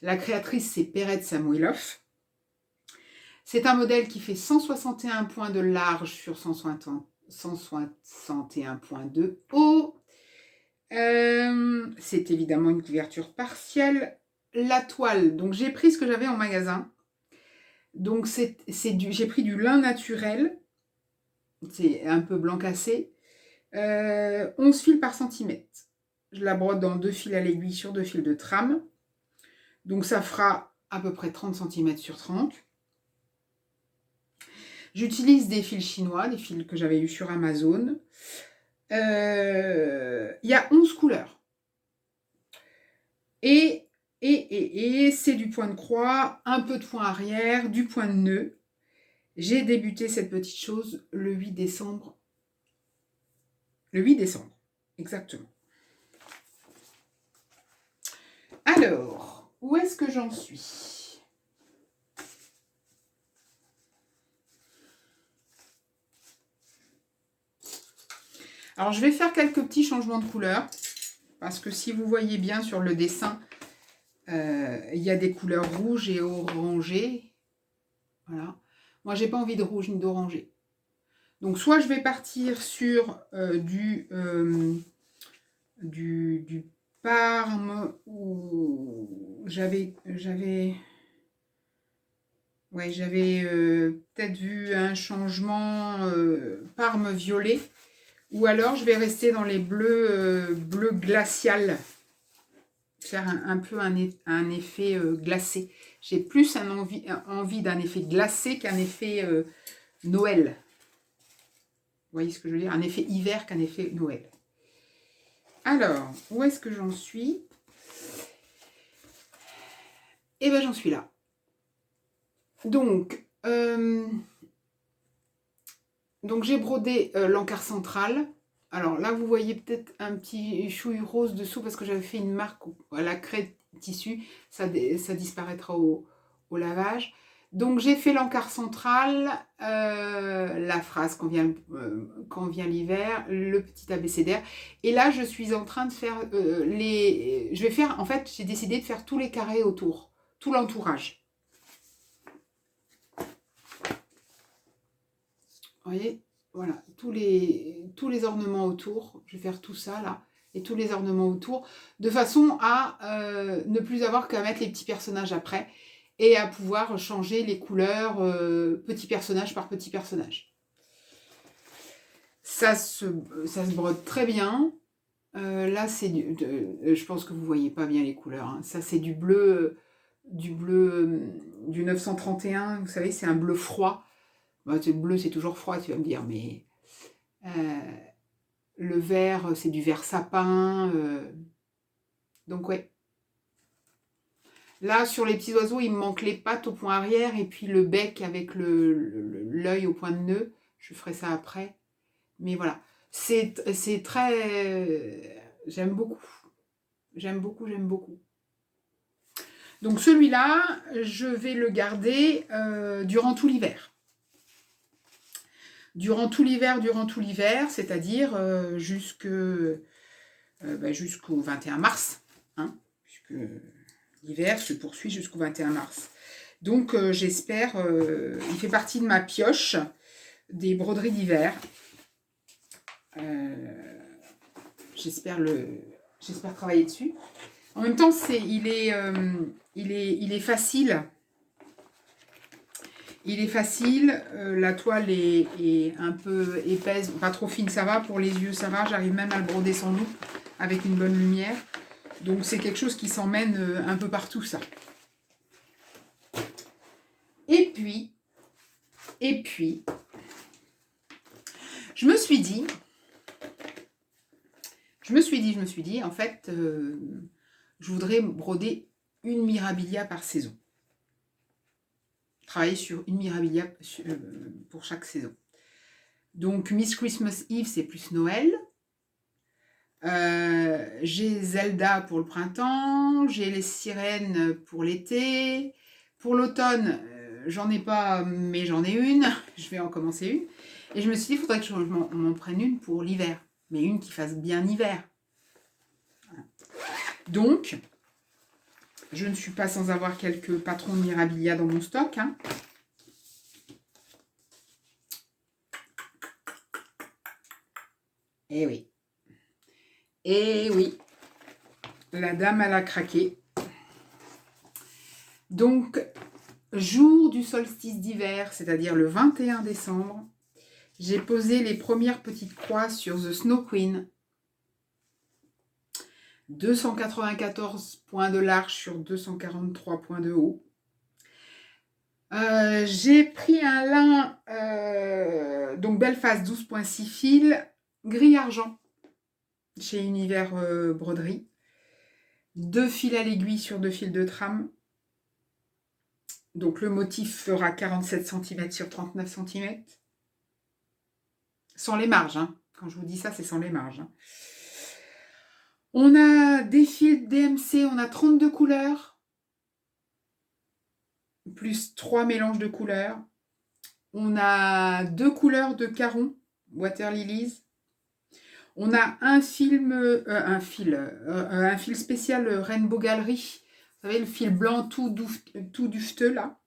La créatrice, c'est Perrette Samueloff. C'est un modèle qui fait 161 points de large sur 161 points de haut. C'est évidemment une couverture partielle. La toile, donc j'ai pris ce que j'avais en magasin. Donc j'ai pris du lin naturel. C'est un peu blanc cassé. 11 fils par centimètre. Je la brode dans 2 fils à l'aiguille sur 2 fils de trame. Donc ça fera à peu près 30 cm sur 30. J'utilise des fils chinois, des fils que j'avais eu sur Amazon. Il y a 11 couleurs. Et c'est du point de croix, un peu de point arrière, du point de nœud. J'ai débuté cette petite chose le 8 décembre. Le 8 décembre, exactement. Alors, où est-ce que j'en suis ? Alors, je vais faire quelques petits changements de couleur. Parce que si vous voyez bien sur le dessin, il y a des couleurs rouges et orangées. Voilà. Moi, j'ai pas envie de rouge ni d'oranger. Donc, soit je vais partir sur du Parme où j'avais peut-être vu un changement Parme violet. Ou alors, je vais rester dans les bleus glacial. Faire un peu un effet glacé. J'ai plus envie d'un effet glacé qu'un effet Noël. Vous voyez ce que je veux dire ? Un effet hiver qu'un effet Noël. Alors, où est-ce que j'en suis ? Eh bien, j'en suis là. Donc j'ai brodé l'encart central. Alors là, vous voyez peut-être un petit chouille rose dessous parce que j'avais fait une marque à la craie de tissu. Ça disparaîtra au lavage. Donc j'ai fait l'encart central, la phrase quand vient l'hiver, le petit abécédaire. Et là, je suis en train de faire en fait, j'ai décidé de faire tous les carrés autour, tout l'entourage. Vous voyez ? Voilà, tous les ornements autour, je vais faire tout ça là, et tous les ornements autour, de façon à ne plus avoir qu'à mettre les petits personnages après, et à pouvoir changer les couleurs petit personnage par petit personnage. Ça se brode très bien. Là, c'est je pense que vous ne voyez pas bien les couleurs. Hein. Ça, c'est du bleu du 931, vous savez, c'est un bleu froid. Le bleu, c'est toujours froid, tu vas me dire, mais le vert, c'est du vert sapin. Donc, ouais. Là, sur les petits oiseaux, il me manque les pattes au point arrière et puis le bec avec l'œil au point de nœud. Je ferai ça après. Mais voilà. C'est très... J'aime beaucoup. J'aime beaucoup, j'aime beaucoup. Donc, celui-là, je vais le garder durant tout l'hiver. Durant tout l'hiver, c'est-à-dire jusqu'au 21 mars, hein, puisque l'hiver se poursuit jusqu'au 21 mars. Donc j'espère, il fait partie de ma pioche des broderies d'hiver. J'espère travailler dessus. En même temps, il est facile. Il est facile, la toile est un peu épaisse, pas trop fine, ça va. Pour les yeux, ça va. J'arrive même à le broder sans loupe avec une bonne lumière. Donc, c'est quelque chose qui s'emmène un peu partout, ça. Et puis, Et puis, je me suis dit, en fait, je voudrais broder une mirabilia par saison. Travailler sur une mirabilia pour chaque saison. Donc, Miss Christmas Eve, c'est plus Noël. J'ai Zelda pour le printemps, j'ai les sirènes pour l'été. Pour l'automne, j'en ai pas, mais j'en ai une. Je vais en commencer une. Et je me suis dit, il faudrait que je m'en prenne une pour l'hiver. Mais une qui fasse bien hiver. Donc, je ne suis pas sans avoir quelques patrons de Mirabilia dans mon stock. Hein. Eh oui. Eh oui. La dame, elle a craqué. Donc, jour du solstice d'hiver, c'est-à-dire le 21 décembre, j'ai posé les premières petites croix sur The Snow Queen. 294 points de large sur 243 points de haut. J'ai pris un lin, donc Belfast 12.6 fils, gris-argent, chez Univers Broderie. 2 fils à l'aiguille sur 2 fils de trame. Donc le motif fera 47 cm sur 39 cm. Sans les marges, hein. Quand je vous dis ça, c'est sans les marges. Hein. On a des fils DMC, on a 32 couleurs, plus 3 mélanges de couleurs. On a 2 couleurs de caron, Water Lilies. On a un fil spécial Rainbow Gallery. Vous savez, le fil blanc tout dufteux, là.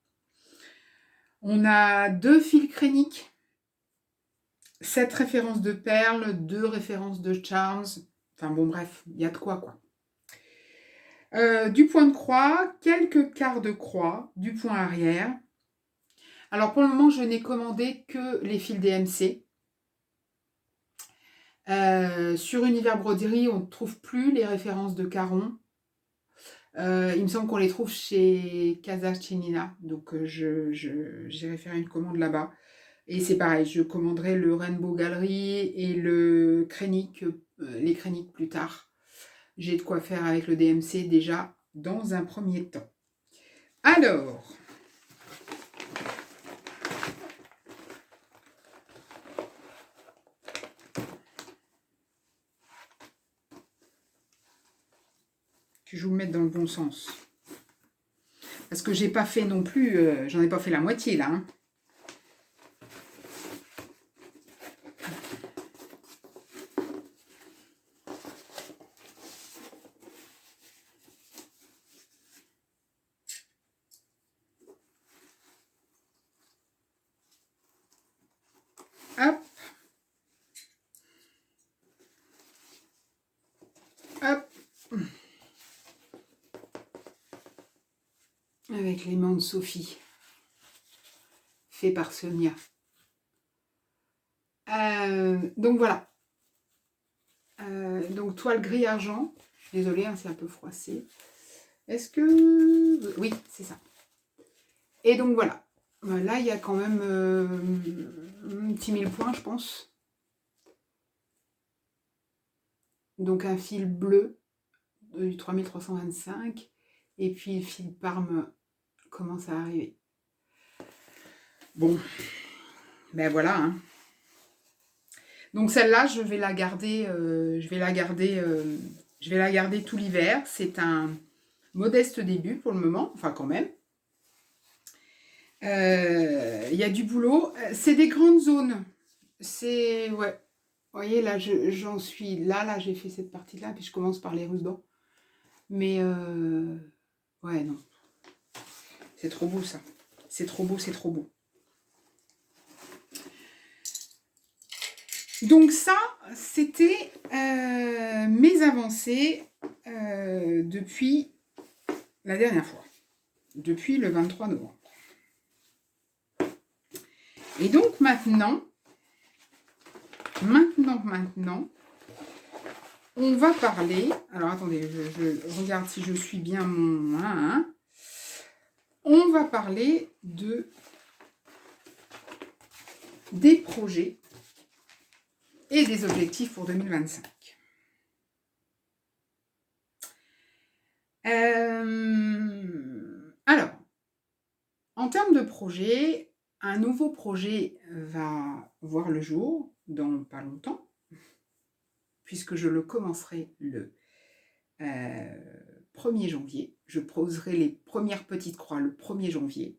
On a 2 fils créniques, 7 références de perles, 2 références de charms. Enfin bon, bref, il y a de quoi. Du point de croix, quelques quarts de croix, du point arrière. Alors pour le moment, je n'ai commandé que les fils DMC. Sur Univers Broderie, on ne trouve plus les références de Caron. Il me semble qu'on les trouve chez Casa Chinina. Donc j'irai faire une commande là-bas. Et c'est pareil, je commanderai le Rainbow Gallery et le Crénique, les Créniques plus tard. J'ai de quoi faire avec le DMC déjà dans un premier temps. Alors, que je vous le mette dans le bon sens. Parce que j'ai pas fait non plus, j'en ai pas fait la moitié là. Hein. Hop. Hop. Avec l'aimant de Sophie. Fait par Sonia. Donc voilà. Donc toile gris argent. Je suis désolée, hein, c'est un peu froissé. Est-ce que... Oui, c'est ça. Et donc voilà. Là, il y a quand même un petit 1000 points, je pense. Donc un fil bleu du 3325. Et puis le fil Parme commence à arriver. Bon. Ben voilà. Hein. Donc celle-là, je vais la garder tout l'hiver. C'est un modeste début pour le moment. Enfin quand même. Il y a du boulot. C'est des grandes zones. C'est... Ouais. Vous voyez, là, j'en suis... Là, j'ai fait cette partie-là, puis je commence par les rubans. Mais... Ouais, non. C'est trop beau, ça. C'est trop beau, c'est trop beau. Donc ça, c'était mes avancées depuis la dernière fois. Depuis le 23 novembre. Et donc maintenant, on va parler... Alors attendez, je regarde si je suis bien mon... On va parler de des projets et des objectifs pour 2025. Alors, en termes de projet, un nouveau projet va voir le jour dans pas longtemps, puisque je le commencerai le 1er janvier. Je poserai les premières petites croix le 1er janvier.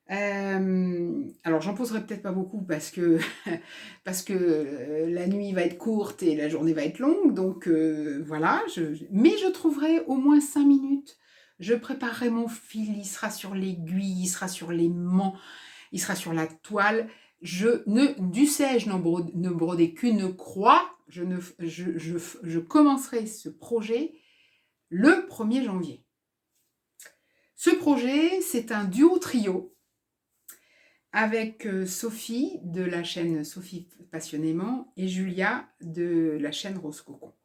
Alors j'en poserai peut-être pas beaucoup parce que la nuit va être courte et la journée va être longue, donc voilà, mais je trouverai au moins 5 minutes. Je préparerai mon fil, il sera sur l'aiguille, il sera sur l'aimant, il sera sur la toile. Dussé-je ne broder qu'une croix, je commencerai ce projet le 1er janvier. Ce projet, c'est un duo-trio avec Sophie de la chaîne Sophie Passionnément et Julia de la chaîne Rose Cocon.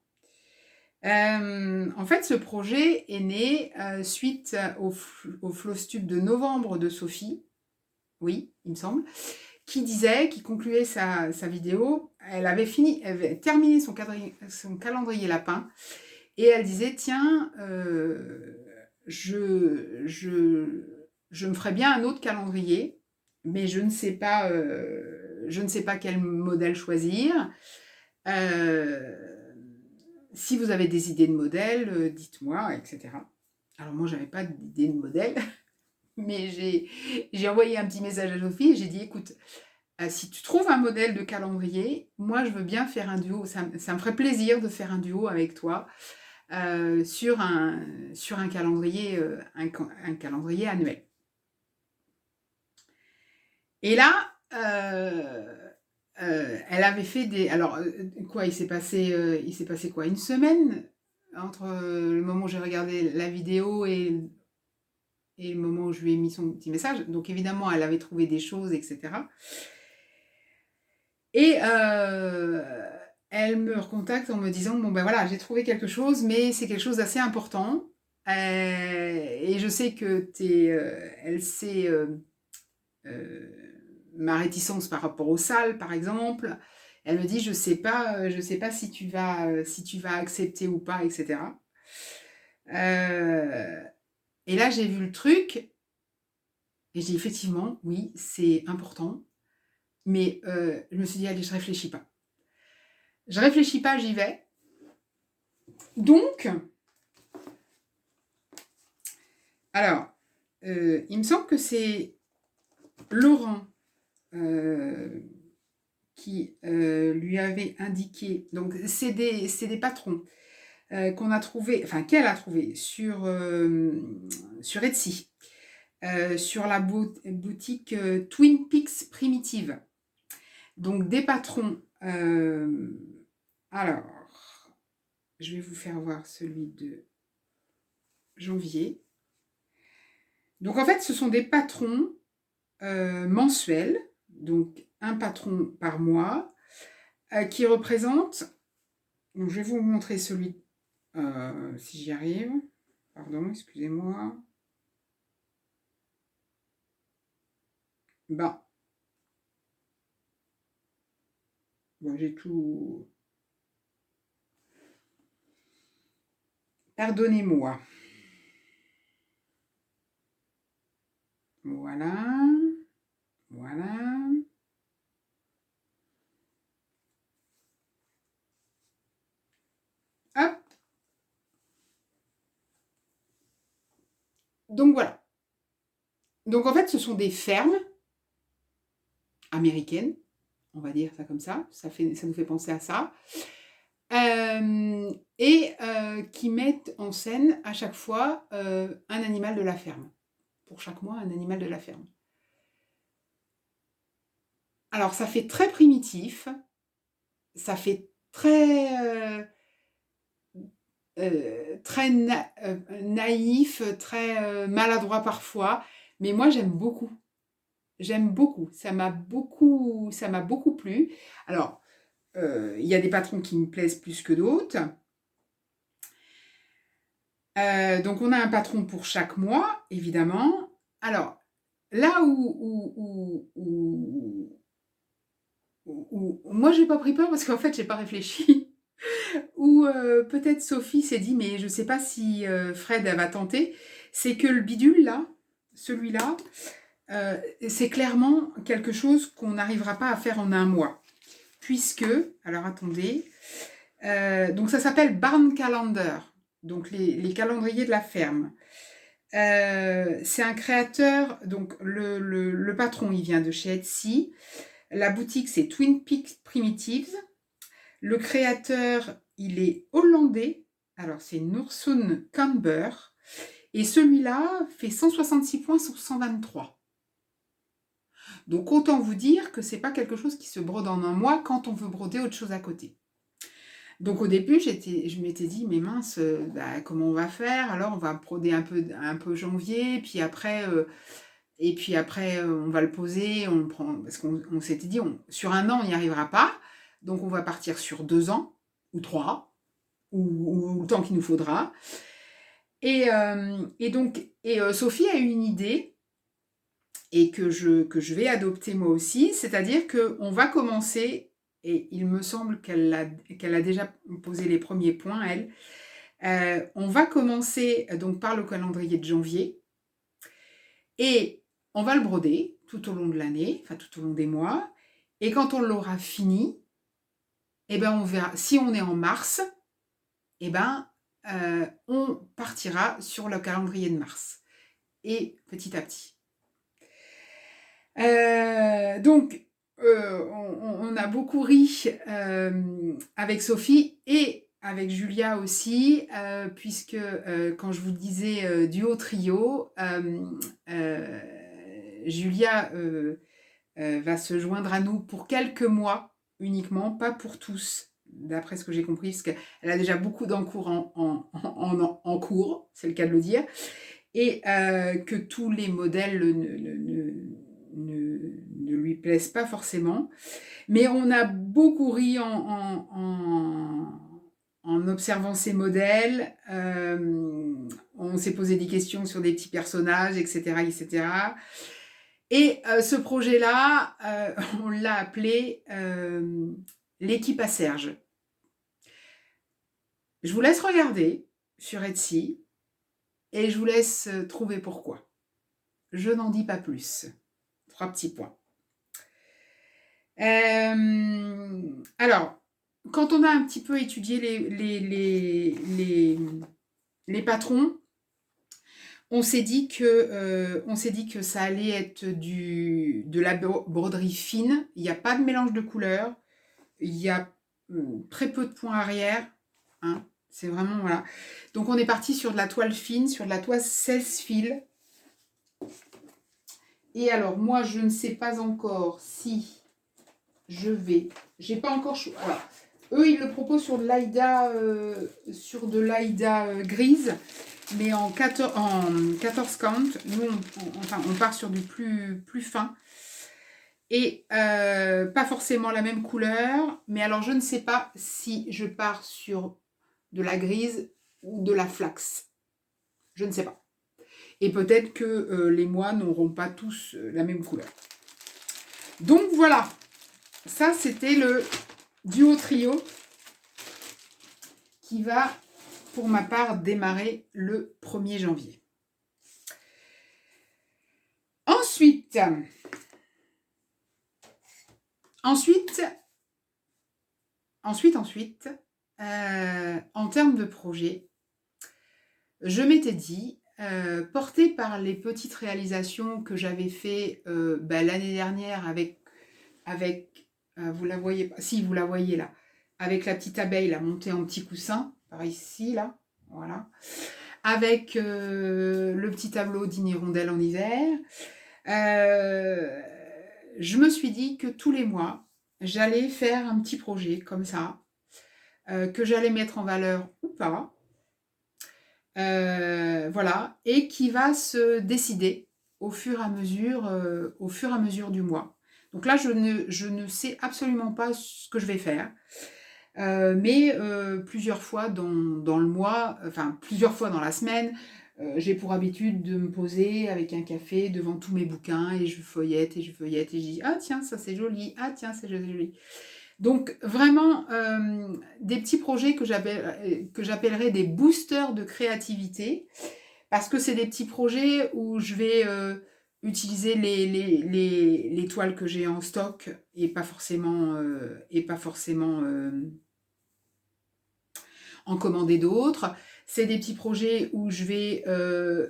En fait, ce projet est né suite au Flowstube de novembre de Sophie, oui, il me semble, qui concluait sa vidéo. Elle avait terminé son calendrier lapin et elle disait, tiens, je me ferais bien un autre calendrier, mais je ne sais pas quel modèle choisir. Si vous avez des idées de modèles, dites-moi, etc. Alors moi, j'avais pas d'idée de modèle, mais j'ai envoyé un petit message à Sophie et j'ai dit, écoute, si tu trouves un modèle de calendrier, moi, je veux bien faire un duo. Ça me ferait plaisir de faire un duo avec toi sur un calendrier, un calendrier annuel. Et là, elle avait fait des... Alors, quoi, il s'est passé quoi, une semaine entre le moment où j'ai regardé la vidéo et le moment où je lui ai mis son petit message. Donc, évidemment, elle avait trouvé des choses, etc. Et elle me recontacte en me disant, bon, ben voilà, j'ai trouvé quelque chose, mais c'est quelque chose d'assez important. Et je sais que elle sait... ma réticence par rapport aux salles, par exemple. Elle me dit, je sais pas si tu vas accepter ou pas, etc. Et là, j'ai vu le truc et j'ai dit, effectivement, oui, c'est important. Mais je me suis dit, allez, je réfléchis pas. Je réfléchis pas, j'y vais. Donc, alors, il me semble que c'est Laurent qui lui avait indiqué, donc c'est des patrons qu'on a trouvé, enfin qu'elle a trouvé sur Etsy, sur la boutique Twin Peaks Primitive. Donc des patrons. Alors, je vais vous faire voir celui de janvier. Donc en fait, ce sont des patrons mensuels, donc un patron par mois, qui représente, donc je vais vous montrer celui, si j'y arrive, pardon, excusez-moi, bon, j'ai tout, pardonnez-moi, voilà, hop, donc voilà. Donc en fait, ce sont des fermes américaines, on va dire ça comme ça nous fait penser à ça, et qui mettent en scène à chaque fois un animal de la ferme. Pour chaque mois, un animal de la ferme. Alors ça fait très primitif, ça fait très naïf, très maladroit parfois, mais moi j'aime beaucoup. Ça m'a beaucoup plu. Alors, il y a des patrons qui me plaisent plus que d'autres. Donc, on a un patron pour chaque mois, évidemment. Alors, là où moi, j'ai pas pris peur parce qu'en fait, j'ai pas réfléchi. Ou peut-être Sophie s'est dit, mais je sais pas si Fred, elle va tenter. C'est que le bidule, là, celui-là, c'est clairement quelque chose qu'on n'arrivera pas à faire en un mois. Puisque, alors attendez, donc ça s'appelle Barn Calendar, donc les calendriers de la ferme. C'est un créateur, donc le patron, il vient de chez Etsy. La boutique, c'est Twin Peaks Primitives. Le créateur, il est hollandais. Alors, c'est Noorsun Camber. Et celui-là fait 166 points sur 123. Donc, autant vous dire que c'est pas quelque chose qui se brode en un mois quand on veut broder autre chose à côté. Donc, au début, je m'étais dit, mais mince, comment on va faire? Alors, on va broder un peu janvier, puis après, on va le poser, parce qu'on s'était dit, sur un an, on n'y arrivera pas. Donc, on va partir sur 2 ans, ou 3, ou le temps qu'il nous faudra. Et Sophie a eu une idée, et que je vais adopter moi aussi, c'est-à-dire qu'on va commencer, et il me semble qu'elle a déjà posé les premiers points, elle. On va commencer donc par le calendrier de janvier, et on va le broder tout au long de l'année, enfin tout au long des mois, et quand on l'aura fini, eh ben on verra. Si on est en mars, eh ben on partira sur le calendrier de mars, et petit à petit. Donc, on a beaucoup ri avec Sophie et avec Julia aussi, puisque quand je vous disais duo trio, Julia va se joindre à nous pour quelques mois uniquement, pas pour tous, d'après ce que j'ai compris, parce qu'elle a déjà beaucoup d'encours en cours, c'est le cas de le dire, et que tous les modèles ne lui plaisent pas forcément. Mais on a beaucoup ri en observant ces modèles. On s'est posé des questions sur des petits personnages, etc. etc. Et ce projet-là, on l'a appelé l'équipe à Serge. Je vous laisse regarder sur Etsy et je vous laisse trouver pourquoi. Je n'en dis pas plus. 3 petits points. Alors, quand on a un petit peu étudié les patrons, on s'est dit que ça allait être de la broderie fine. Il n'y a pas de mélange de couleurs. Il y a très peu de points arrière. Hein, c'est vraiment, voilà. Donc, on est parti sur de la toile fine, sur de la toile 16 fils. Et alors, moi, je ne sais pas encore si j'ai pas encore... Voilà. Eux, ils le proposent sur de l'Aïda grise, mais en 14 count. Nous, on part sur du plus fin. Et pas forcément la même couleur. Mais alors, je ne sais pas si je pars sur de la grise ou de la flax. Je ne sais pas. Et peut-être que les mois n'auront pas tous la même couleur. Donc, voilà. Ça, c'était le duo trio qui va, pour ma part, démarrer le 1er janvier. Ensuite, en termes de projet, je m'étais dit, portée par les petites réalisations que j'avais fait l'année dernière avec vous la voyez pas, si vous la voyez là, avec la petite abeille là, montée en petit coussin, par ici là, voilà, avec le petit tableau d'Hirondelle en hiver, je me suis dit que tous les mois, j'allais faire un petit projet comme ça, que j'allais mettre en valeur ou pas, voilà, et qui va se décider au fur et à mesure du mois. Donc là, je ne sais absolument pas ce que je vais faire, mais plusieurs fois dans le mois, enfin plusieurs fois dans la semaine, j'ai pour habitude de me poser avec un café devant tous mes bouquins et je feuillette et je feuillette et je dis: «Ah tiens, ça c'est joli, ah tiens, c'est joli». Donc vraiment, des petits projets que j'appellerais des boosters de créativité parce que c'est des petits projets où je vais, utiliser les toiles que j'ai en stock et pas forcément, en commander d'autres. C'est des petits projets où je vais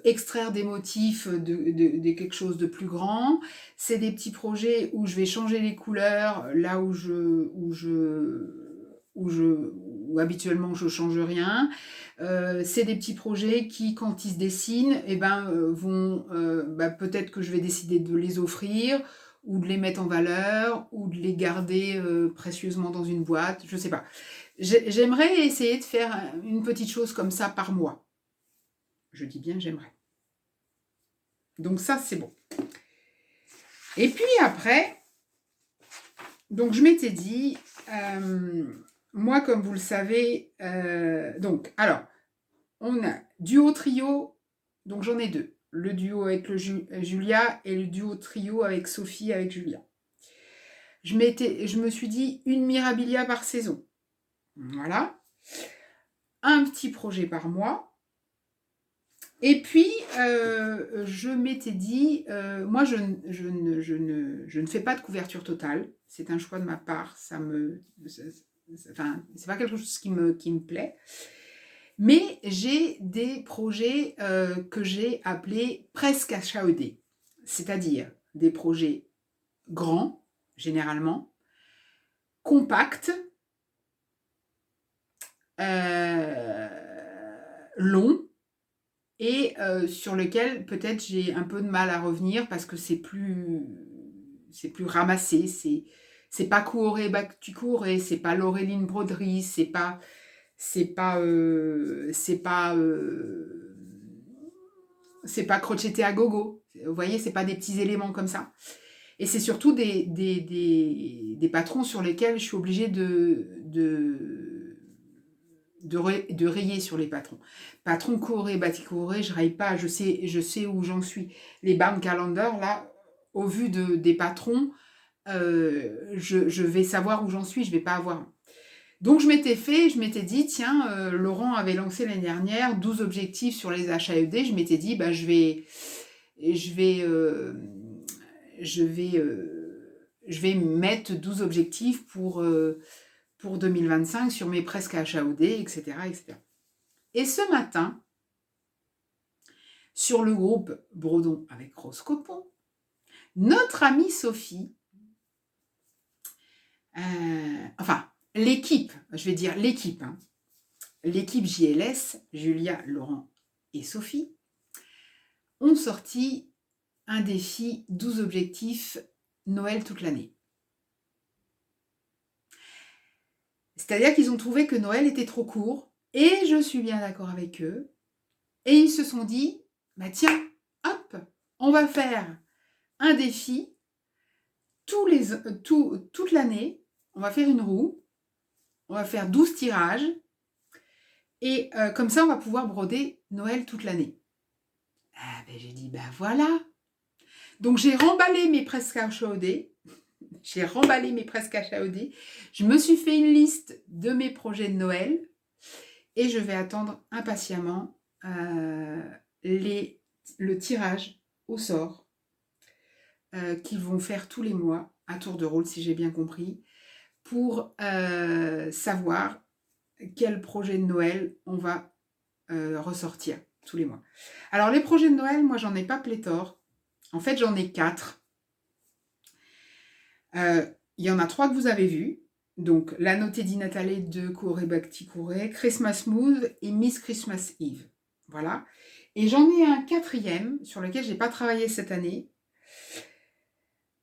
extraire des motifs de quelque chose de plus grand. C'est des petits projets où je vais changer les couleurs là où habituellement je change rien. C'est des petits projets qui, quand ils se dessinent, eh ben, peut-être que je vais décider de les offrir ou de les mettre en valeur ou de les garder précieusement dans une boîte, je ne sais pas. J'aimerais essayer de faire une petite chose comme ça par mois. Je dis bien j'aimerais. Donc ça, c'est bon. Et puis après, donc je m'étais dit, moi comme vous le savez, alors, on a duo trio, donc j'en ai deux. Le duo avec Julia et le duo trio avec Sophie, avec Julia. Je me suis dit une Mirabilia par saison. Voilà. Un petit projet par mois. Et puis, je m'étais dit, moi, je ne fais pas de couverture totale. C'est un choix de ma part. Enfin, c'est pas quelque chose qui me plaît. Mais j'ai des projets que j'ai appelés presque achaudés. C'est-à-dire des projets grands, généralement, compacts, longs, et sur lequel peut-être j'ai un peu de mal à revenir parce que c'est plus ramassé, c'est pas Kuore Batikure, c'est pas Laureline Broderie, c'est pas crochetté à gogo. Vous voyez, c'est pas des petits éléments comme ça. Et c'est surtout des patrons sur lesquels je suis obligée de rayer sur les patrons. Patron Kuore Batikure, je raye pas, je sais où j'en suis. Les bound calendar, là, au vu des patrons, je vais savoir où j'en suis, je vais pas avoir. Donc je m'étais dit, tiens, Laurent avait lancé l'année dernière 12 objectifs sur les HAED, je m'étais dit, bah, je vais mettre 12 objectifs pour 2025 sur mes presque HAOD, etc., etc. Et ce matin, sur le groupe Brodon avec Rose Copon, notre amie Sophie, l'équipe, je vais dire l'équipe, l'équipe JLS, Julia, Laurent et Sophie, ont sorti un défi 12 objectifs Noël toute l'année. C'est-à-dire qu'ils ont trouvé que Noël était trop court, et je suis bien d'accord avec eux, et ils se sont dit, bah tiens, hop, on va faire un défi toute l'année, on va faire une roue, on va faire 12 tirages, et comme ça, on va pouvoir broder Noël toute l'année. Ah ben j'ai dit, ben voilà. Donc j'ai remballé mes presque achaudés, je me suis fait une liste de mes projets de Noël, et je vais attendre impatiemment le tirage au sort qu'ils vont faire tous les mois à tour de rôle, si j'ai bien compris, pour savoir quel projet de Noël on va ressortir tous les mois. Alors les projets de Noël, moi j'en ai pas pléthore. En fait j'en ai 4. Il y en a 3 que vous avez vus. Donc la notée di Natale de Kuore Batikure, Christmas Mood et Miss Christmas Eve. Voilà. Et j'en ai un 4e sur lequel je n'ai pas travaillé cette année.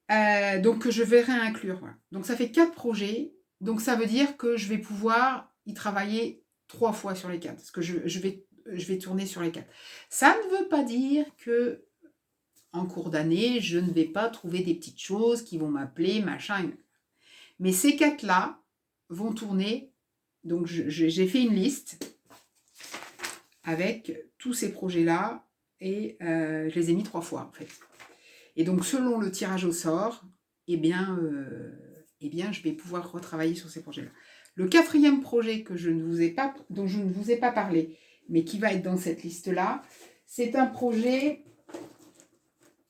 Donc que je vais réinclure. Voilà. Donc ça fait 4 projets. Donc ça veut dire que je vais pouvoir y travailler 3 fois sur les 4. Parce que je vais tourner sur les 4. Ça ne veut pas dire que en cours d'année, je ne vais pas trouver des petites choses qui vont m'appeler, machin. Mais ces 4-là vont tourner. Donc j'ai fait une liste. avec tous ces projets-là et je les ai mis 3 fois en fait. Et donc selon le tirage au sort, eh bien je vais pouvoir retravailler sur ces projets-là. Le 4e projet dont je ne vous ai pas parlé, mais qui va être dans cette liste-là, c'est un projet...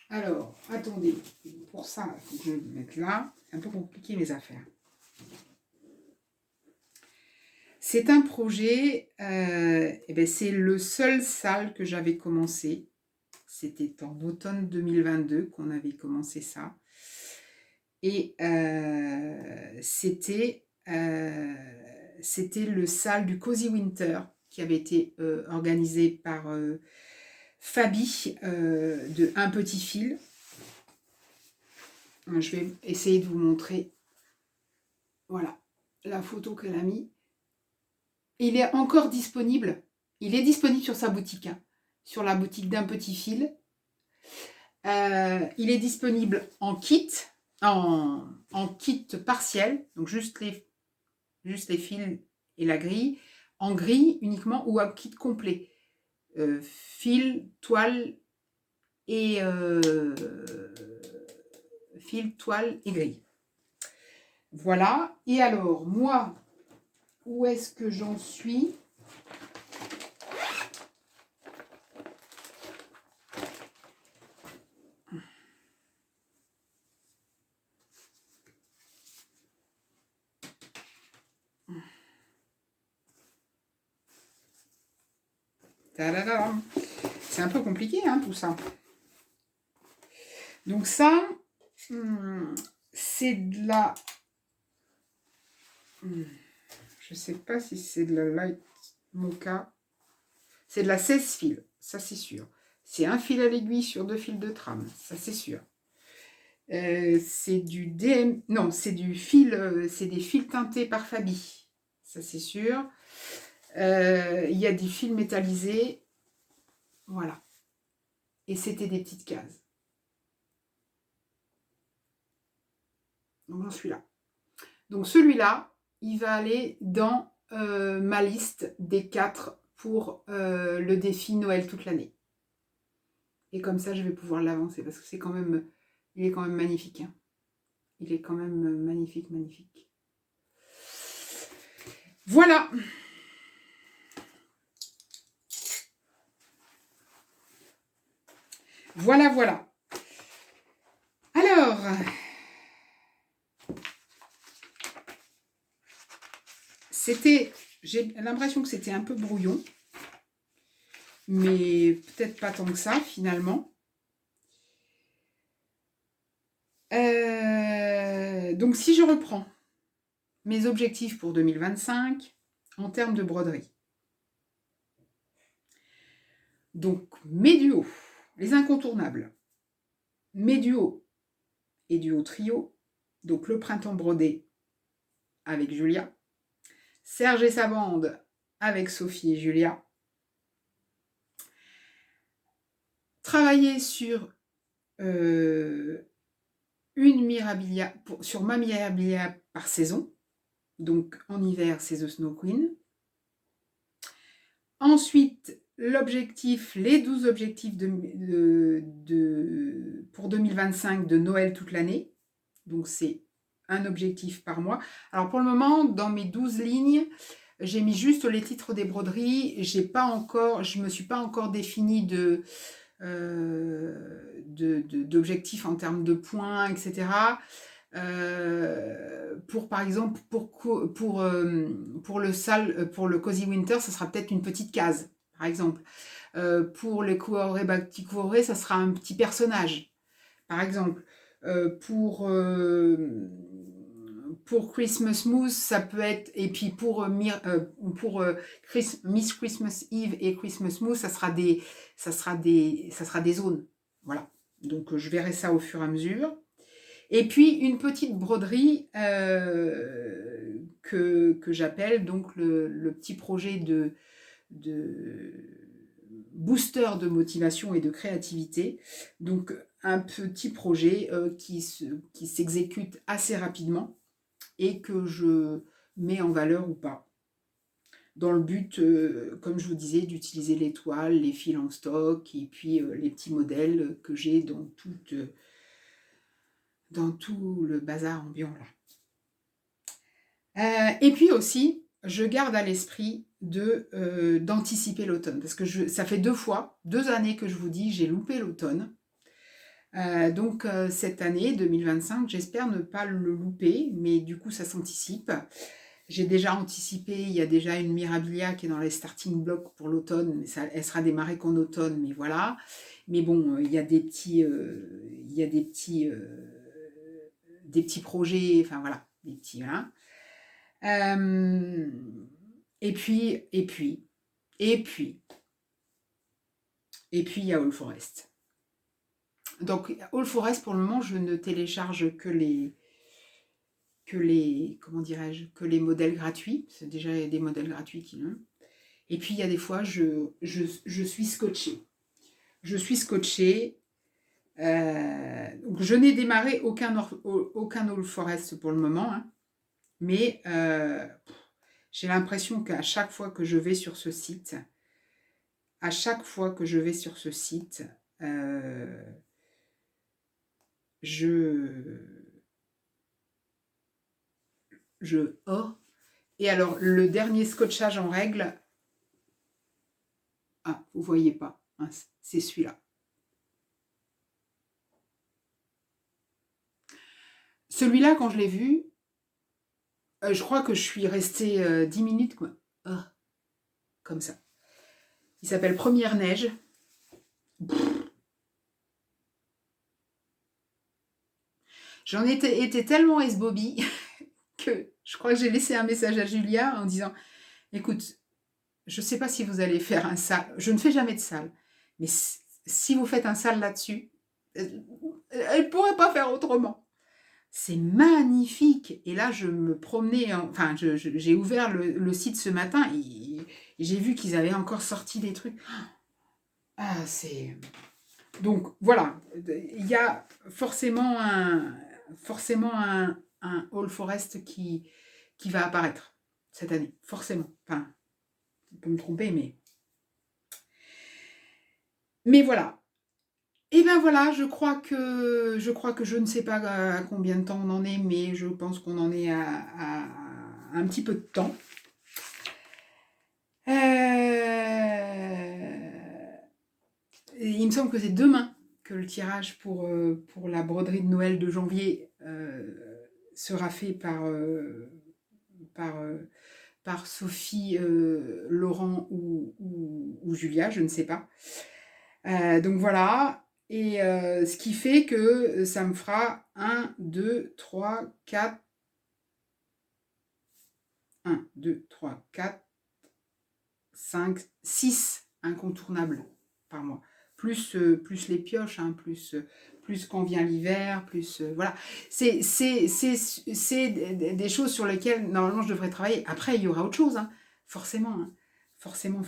Alors, attendez, pour ça, il faut que je le mette là. C'est un peu compliqué mes affaires. C'est un projet, c'est le seul salle que j'avais commencé. C'était en automne 2022 qu'on avait commencé ça. Et c'était le salle du Cozy Winter qui avait été organisé par Fabi de Un Petit Fil. Je vais essayer de vous montrer, voilà, la photo qu'elle a mis. Il est encore disponible. Il est disponible sur sa boutique, hein, sur la boutique d'Un Petit Fil. Il est disponible en kit, en kit partiel, donc juste les fils et la grille, en grille uniquement ou en kit complet. Fil, toile et grille. Voilà. Et alors, moi, où est-ce que j'en suis ? Tadadam. C'est un peu compliqué, hein, tout ça. Donc ça, c'est de la... Je ne sais pas si c'est de la light mocha. C'est de la 16 fils, ça c'est sûr. C'est un fil à l'aiguille sur 2 fils de trame, ça c'est sûr. C'est du DM... Non, c'est du fil, c'est des fils teintés par Fabi, ça c'est sûr. Il y a des fils métallisés, voilà. Et c'était des petites cases. Donc j'en suis là. Donc celui-là, il va aller dans ma liste des 4 pour le défi Noël toute l'année. Et comme ça, je vais pouvoir l'avancer parce que c'est quand même, il est quand même magnifique. Hein. Il est quand même magnifique, magnifique. Voilà. Voilà, voilà. Alors, j'ai l'impression que c'était un peu brouillon, mais peut-être pas tant que ça finalement. Donc si je reprends mes objectifs pour 2025 en termes de broderie. Donc mes duos, les incontournables, mes duos et duo trio, donc le printemps brodé avec Julia, Serge et sa bande avec Sophie et Julia, travailler sur sur ma Mirabilia par saison, donc en hiver c'est The Snow Queen. Ensuite, les 12 objectifs pour 2025 de Noël toute l'année. Donc, c'est un objectif par mois. Alors, pour le moment, dans mes 12 lignes, j'ai mis juste les titres des broderies. Je ne me suis pas encore définie d'objectifs en termes de points, etc. Par exemple, pour le Cozy Winter, ça sera peut-être une petite case, par exemple. Pour les petit couvré, ça sera un petit personnage, par exemple. Pour Christmas Moose, ça peut être... Et puis pour Miss Christmas Eve et Christmas Moose, ça sera des zones. Voilà. Donc, je verrai ça au fur et à mesure. Et puis, une petite broderie que j'appelle donc le petit projet de booster de motivation et de créativité. Donc, un petit projet qui s'exécute assez rapidement et que je mets en valeur ou pas. dans le but, comme je vous disais, d'utiliser les toiles, les fils en stock et puis les petits modèles que j'ai dans tout le bazar ambiant là. Et puis aussi, je garde à l'esprit d'anticiper l'automne, parce que ça fait 2 années que je vous dis, j'ai loupé l'automne. Donc cette année 2025, j'espère ne pas le louper, mais du coup ça s'anticipe. J'ai déjà anticipé, il y a déjà une Mirabilia qui est dans les starting blocks pour l'automne, mais elle sera démarrée qu'en automne, mais voilà. Mais bon, il y a des petits projets, enfin voilà, des petits, voilà. Et puis, il y a All Forest. Donc, All Forest, pour le moment, je ne télécharge que les comment dirais-je, que les modèles gratuits. C'est déjà des modèles gratuits qui l'ont. Et puis, il y a des fois, je suis scotchée. Je suis scotchée. Donc je n'ai démarré aucun All Forest pour le moment, hein, mais j'ai l'impression qu'à chaque fois que je vais sur ce site, oh, et alors le dernier scotchage en règle, ah, vous voyez pas, hein, c'est celui-là. Celui-là, quand je l'ai vu, je crois que je suis restée 10 minutes, quoi. Oh, comme ça. Il s'appelle Première Neige. J'en été tellement esbobie que je crois que j'ai laissé un message à Julia en disant « Écoute, je ne sais pas si vous allez faire un sale. Je ne fais jamais de sale. Mais si vous faites un sale là-dessus, elle ne pourrait pas faire autrement. » C'est magnifique. Et là, je me promenais, enfin, j'ai ouvert le site ce matin et j'ai vu qu'ils avaient encore sorti des trucs. Ah, c'est... Donc, voilà. Il y a forcément un All Forest qui va apparaître cette année. Forcément. Enfin, je peux me tromper, mais voilà. Et ben voilà, je crois que je ne sais pas à combien de temps on en est, mais je pense qu'on en est à un petit peu de temps. Il me semble que c'est demain que le tirage pour la broderie de Noël de janvier sera fait par Sophie, Laurent ou Julia, je ne sais pas. Donc voilà. Et ce qui fait que ça me fera 1, 2, 3, 4, 1, 2, 3, 4, 5, 6 incontournables par mois. Plus les pioches, hein, plus quand vient l'hiver, plus... voilà. C'est des choses sur lesquelles, normalement, je devrais travailler. Après, il y aura autre chose, hein, forcément. Hein. Forcément.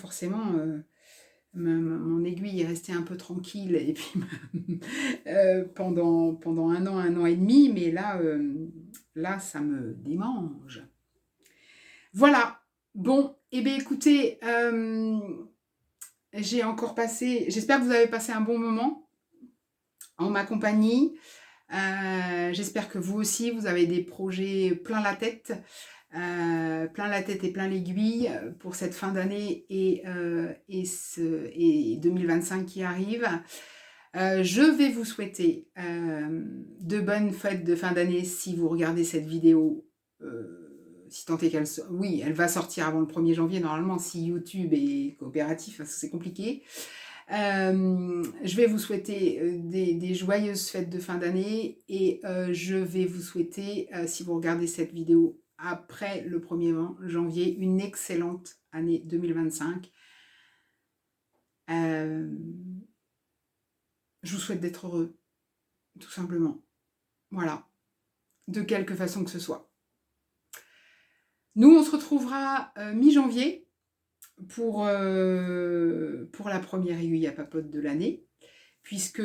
Mon aiguille est restée un peu tranquille et puis pendant 1 an et demi, mais là ça me démange. Voilà. Bon, et bien écoutez, j'espère que vous avez passé un bon moment en ma compagnie. J'espère que vous aussi, vous avez des projets plein la tête et plein l'aiguille pour cette fin d'année et 2025 qui arrive. Je vais vous souhaiter de bonnes fêtes de fin d'année si vous regardez cette vidéo, si tant est qu'elle... Oui, elle va sortir avant le 1er janvier normalement si YouTube est coopératif, parce que c'est compliqué. Je vais vous souhaiter des joyeuses fêtes de fin d'année et je vais vous souhaiter, si vous regardez cette vidéo après le 1er janvier, une excellente année 2025. Je vous souhaite d'être heureux, tout simplement. Voilà, de quelque façon que ce soit. Nous, on se retrouvera mi-janvier pour la première aiguille à papote de l'année, puisque,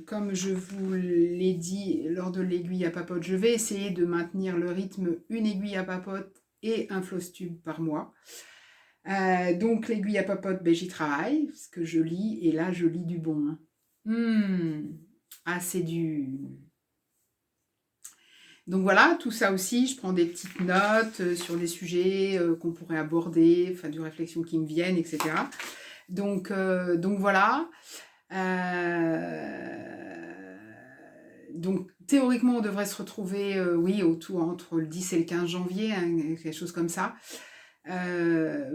comme je vous l'ai dit lors de l'aiguille à papote, je vais essayer de maintenir le rythme une aiguille à papote et un Flosstube par mois. Donc l'aiguille à papote, ben, j'y travaille, parce que je lis, et là je lis du bon. Hein. Ah, c'est du... Donc voilà, tout ça aussi, je prends des petites notes sur des sujets qu'on pourrait aborder, enfin du réflexion qui me viennent, etc. Donc voilà. Donc théoriquement, on devrait se retrouver, oui, autour entre le 10 et le 15 janvier, hein, quelque chose comme ça,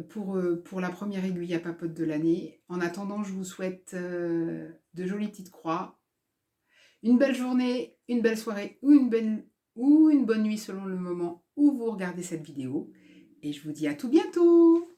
pour la première aiguille à papote de l'année. En attendant, je vous souhaite de jolies petites croix, une belle journée, une belle soirée ou une bonne nuit selon le moment où vous regardez cette vidéo. Et je vous dis à tout bientôt!